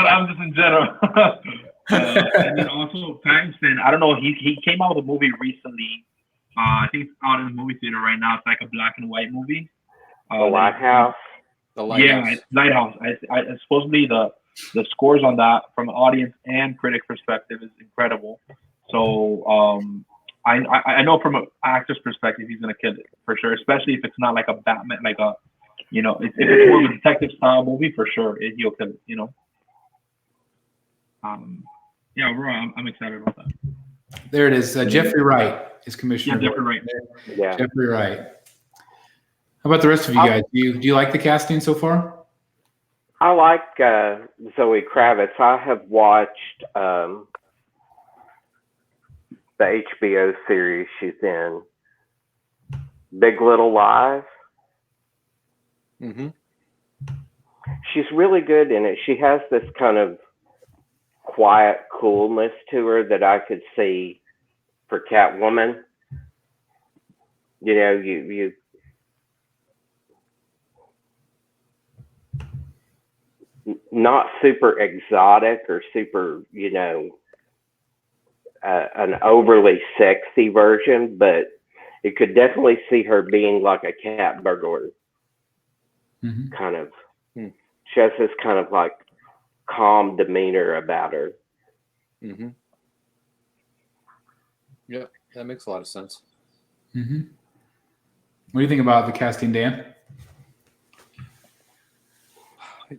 Speaker 4: I'm just in general. And then also Pattinson. I don't know. He came out with a movie recently. I think it's out in the movie theater right now. It's like a black and white movie.
Speaker 3: The Lighthouse.
Speaker 2: The Lighthouse.
Speaker 4: Yeah, it's Lighthouse. I supposedly the scores on that from audience and critic perspective is incredible. So I know from an actor's perspective he's gonna kill it for sure, especially if it's not like a Batman, like a if it's more of a detective style movie for sure, he'll kill it. Overall, I'm excited about that.
Speaker 1: There it is. Jeffrey Wright is commissioner.
Speaker 4: Yeah, Jeffrey Wright.
Speaker 3: Yeah.
Speaker 1: Jeffrey Wright. How about the rest of you guys? Do you like the casting so far?
Speaker 3: I like Zoe Kravitz. I have watched the HBO series she's in, Big Little Lies.
Speaker 2: Mm-hmm.
Speaker 3: She's really good in it. She has this kind of quiet coolness to her that I could see for Catwoman. You not super exotic or super, an overly sexy version, but you could definitely see her being like a cat burglar.
Speaker 1: Mm-hmm.
Speaker 3: Kind of. She has this kind of like calm demeanor about her.
Speaker 2: Mm-hmm. Yeah, that makes a lot of sense.
Speaker 1: Mm-hmm. What do you think about the casting, Dan?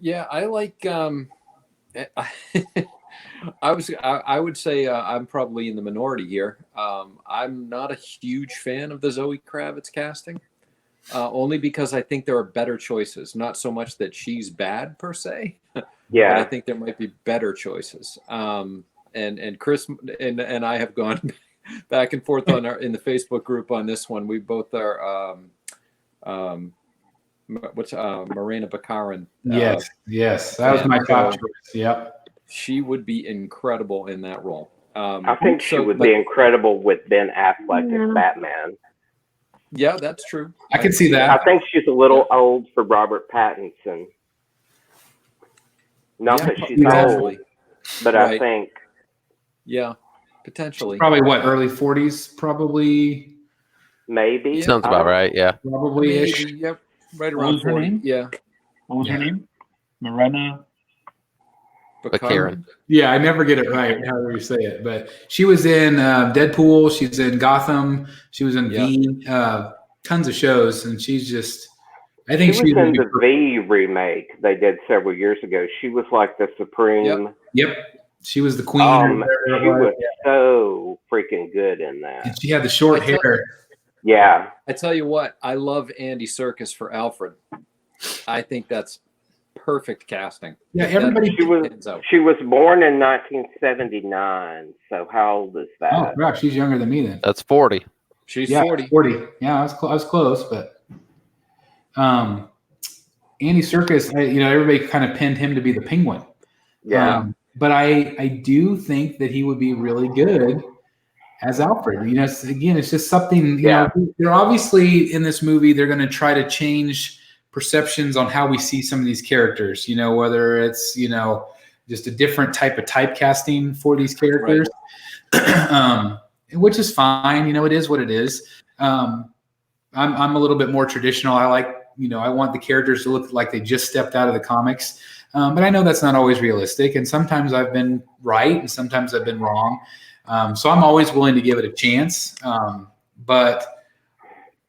Speaker 2: Yeah, I like. I would say I'm probably in the minority here. I'm not a huge fan of the Zoe Kravitz casting, only because I think there are better choices. Not so much that she's bad per se,
Speaker 3: Yeah.
Speaker 2: but I think there might be better choices. And Chris and I have gone back and forth in the Facebook group on this one. We both are. Morena Baccarin.
Speaker 1: Yes, that was my top choice. Yep.
Speaker 2: She would be incredible in that role.
Speaker 3: I think she would be incredible with Ben Affleck as Batman.
Speaker 2: Yeah, that's true.
Speaker 1: I can see that.
Speaker 3: I think she's a little old for Robert Pattinson. Not that she's old, but
Speaker 2: Right.
Speaker 3: I think.
Speaker 2: Yeah, potentially.
Speaker 1: Probably early 40s, probably.
Speaker 3: Maybe.
Speaker 6: Sounds about right. Yeah.
Speaker 1: Probably ish.
Speaker 2: Maybe, yep, right
Speaker 4: What
Speaker 2: around
Speaker 4: was her
Speaker 2: 40.
Speaker 4: name?
Speaker 2: Yeah.
Speaker 4: What was her name? Morena.
Speaker 6: Baccarin.
Speaker 1: Yeah, I never get it right, however you say it. But she was in Deadpool. She's in Gotham. She was in V. Tons of shows, and she's just. I think
Speaker 3: she was in the V remake they did several years ago. She was like the supreme.
Speaker 1: Yep. She was the queen.
Speaker 3: She was so freaking good in that.
Speaker 1: And she had the short hair.
Speaker 3: Yeah.
Speaker 2: I tell you what, I love Andy Serkis for Alfred. I think that's perfect casting.
Speaker 1: Yeah, everybody.
Speaker 3: She was born in 1979. So how old is that?
Speaker 1: Oh, crap, she's younger than me then.
Speaker 6: That's 40.
Speaker 2: She's 40.
Speaker 1: 40. Yeah, I was close, but Andy Serkis, everybody kind of pinned him to be the Penguin.
Speaker 3: Yeah.
Speaker 1: But I do think that he would be really good as Alfred. It's just something, they're obviously in this movie, they're going to try to change perceptions on how we see some of these characters, whether it's, just a different type of typecasting for these characters, which is fine. It is what it is. I'm a little bit more traditional. I like, I want the characters to look like they just stepped out of the comics. But I know that's not always realistic. And sometimes I've been right and sometimes I've been wrong. So I'm always willing to give it a chance. But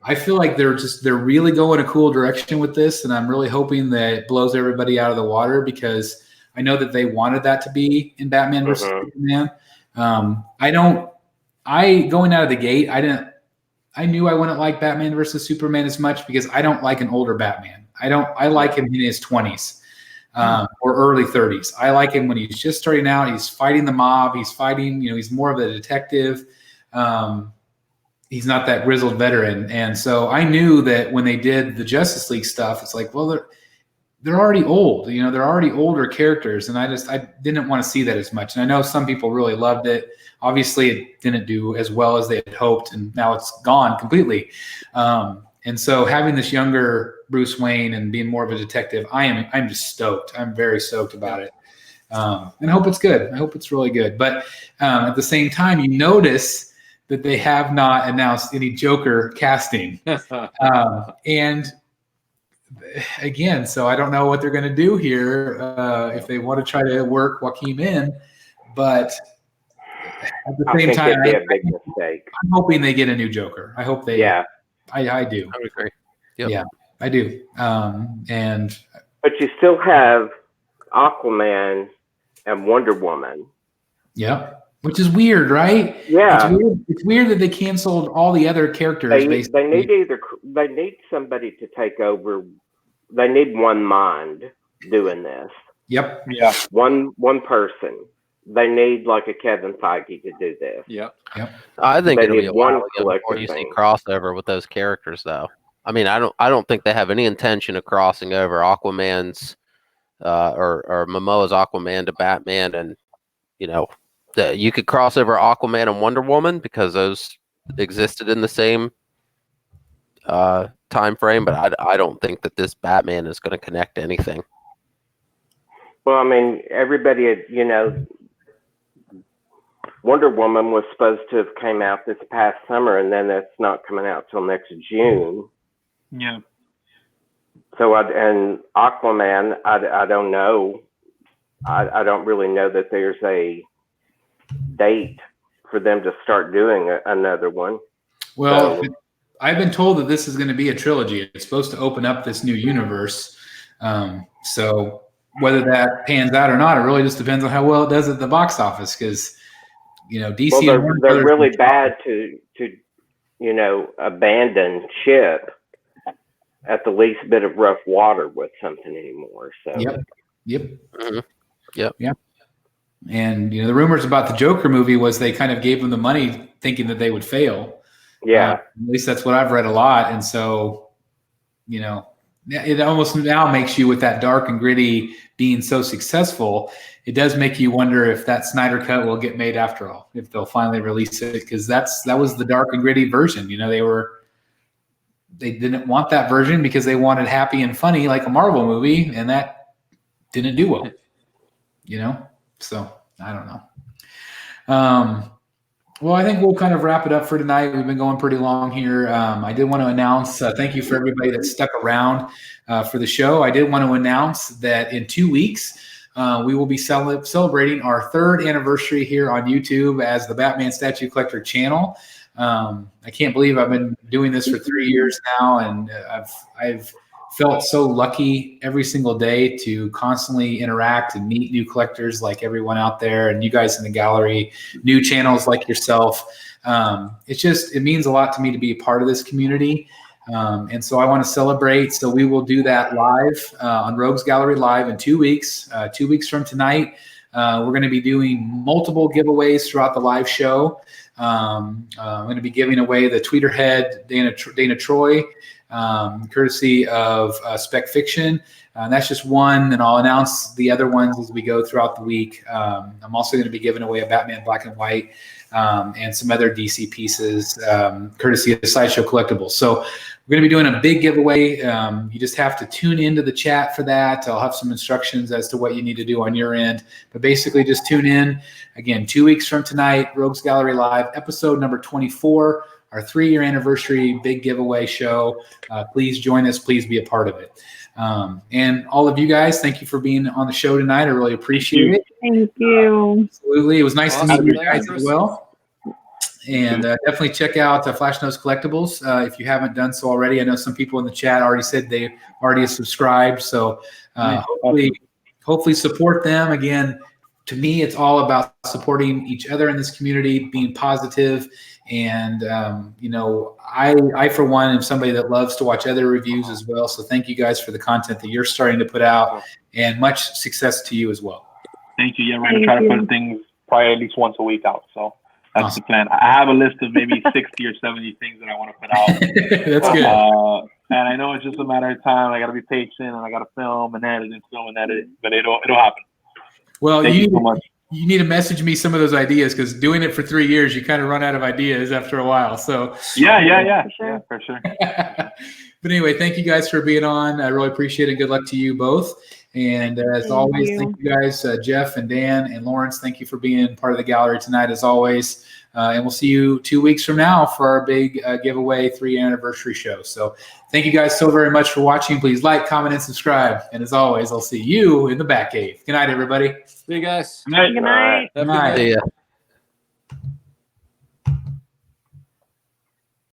Speaker 1: I feel like they're really going a cool direction with this. And I'm really hoping that it blows everybody out of the water, because I know that they wanted that to be in Batman versus Superman. Going out of the gate, I knew I wouldn't like Batman versus Superman as much, because I don't like an older Batman. I like him in his 20s or early 30s. I like him when he's just starting out. He's fighting the mob. He's fighting, he's more of a detective. He's not that grizzled veteran. And so I knew that when they did the Justice League stuff, it's like, well, they're already old. They're already older characters. And I didn't want to see that as much. And I know some people really loved it. Obviously, it didn't do as well as they had hoped, and now it's gone completely. And so having this younger Bruce Wayne and being more of a detective, I'm just stoked. I'm very stoked about it. And I hope it's good. I hope it's really good. But at the same time, you notice that they have not announced any Joker casting. And again, so I don't know what they're going to do here, if they want to try to work Joaquin in. But at the same time,
Speaker 3: it'd be a big mistake.
Speaker 1: I'm hoping they get a new Joker. I hope they.
Speaker 3: Yeah,
Speaker 1: I do.
Speaker 6: I would agree. Yep.
Speaker 1: Yeah, I do.
Speaker 3: But you still have Aquaman and Wonder Woman.
Speaker 1: Yeah, which is weird, right?
Speaker 3: Yeah,
Speaker 1: it's weird that they canceled all the other characters.
Speaker 3: They need somebody to take over. They need one mind doing this.
Speaker 1: Yep.
Speaker 4: Yeah.
Speaker 3: One person. They need like a Kevin Feige to do this.
Speaker 2: Yep.
Speaker 6: I think
Speaker 3: They
Speaker 6: it'll be
Speaker 3: need
Speaker 6: a
Speaker 3: one
Speaker 6: while before
Speaker 3: collective
Speaker 6: you see
Speaker 3: thing.
Speaker 6: crossover with those characters, though. I mean, I don't think they have any intention of crossing over Aquaman's or Momoa's Aquaman to Batman, and you could cross over Aquaman and Wonder Woman because those existed in the same time frame, but I don't think that this Batman is going to connect to anything.
Speaker 3: Well, I mean, everybody, Wonder Woman was supposed to have came out this past summer, and then it's not coming out till next June.
Speaker 4: Yeah.
Speaker 3: So, and Aquaman, I don't know. I don't really know that there's a date for them to start doing another one.
Speaker 1: Well, I've been told that this is going to be a trilogy. It's supposed to open up this new universe. So whether that pans out or not, it really just depends on how well it does at the box office, because DC.
Speaker 3: Well, they're really bad to abandon ship at the least bit of rough water with something anymore. So
Speaker 1: Yep.
Speaker 6: Mm-hmm. Yep.
Speaker 1: And the rumors about the Joker movie was they kind of gave them the money thinking that they would fail.
Speaker 3: Yeah.
Speaker 1: At least that's what I've read a lot. And so, it almost now makes you, with that dark and gritty being so successful, it does make you wonder if that Snyder cut will get made after all, if they'll finally release it, because that was the dark and gritty version. They didn't want that version because they wanted happy and funny like a Marvel movie, and that didn't do well. So I don't know. Well, I think we'll kind of wrap it up for tonight. We've been going pretty long here. I did want to announce, thank you for everybody that stuck around for the show. I did want to announce that in 2 weeks, we will be celebrating our 3rd anniversary here on YouTube as the Batman Statue Collector channel. I can't believe I've been doing this for 3 years now, and I've felt so lucky every single day to constantly interact and meet new collectors like everyone out there, and you guys in the gallery, new channels like yourself. It means a lot to me to be a part of this community. And so I want to celebrate. So we will do that live on Rogues Gallery Live in 2 weeks. 2 weeks from tonight, we're going to be doing multiple giveaways throughout the live show. I'm going to be giving away the Tweeter Head Dana Troy courtesy of Spec Fiction. That's just one, and I'll announce the other ones as we go throughout the week. I'm also going to be giving away a Batman Black and White and some other DC pieces, courtesy of Sideshow Collectibles. So we're going to be doing a big giveaway. You just have to tune into the chat for that. I'll have some instructions as to what you need to do on your end. But basically, just tune in. Again, 2 weeks from tonight, Rogues Gallery Live, episode number 24, our 3-year anniversary big giveaway show. Please join us. Please be a part of it. And all of you guys, thank you for being on the show tonight. I really appreciate it.
Speaker 5: Thank you.
Speaker 1: Absolutely. It was nice to meet you guys
Speaker 2: Thanks.
Speaker 1: as well. And definitely check out Flash Nose Collectibles if you haven't done so already. I know some people in the chat already said they already subscribed. So hopefully support them. Again, to me, it's all about supporting each other in this community, being positive. And, I, for one, am somebody that loves to watch other reviews as well. So thank you guys for the content that you're starting to put out, and much success to you as well.
Speaker 4: Thank you. Yeah, we're going to try to put things probably at least once a week out. So that's the plan. I have a list of maybe 60 or 70 things that I want to put out.
Speaker 1: That's good.
Speaker 4: And I know it's just a matter of time. I got to be patient, and I got to film and edit and film and edit, but it'll happen.
Speaker 1: Well,
Speaker 4: Thank you so much.
Speaker 1: You need to message me some of those ideas, because doing it for 3 years, you kind of run out of ideas after a while. So
Speaker 4: yeah, for sure.
Speaker 1: But anyway, thank you guys for being on. I really appreciate it. Good luck to you both. And as always, thank you guys, Jeff and Dan and Lawrence. Thank you for being part of the gallery tonight, as always. And we'll see you 2 weeks from now for our big giveaway 3-year anniversary show. So thank you guys so very much for watching. Please like, comment, and subscribe. And as always, I'll see you in the Batcave. Good night, everybody.
Speaker 2: See you guys.
Speaker 4: Good night.
Speaker 5: Good night.
Speaker 2: Have a good
Speaker 1: Good night.
Speaker 2: night.
Speaker 6: See ya.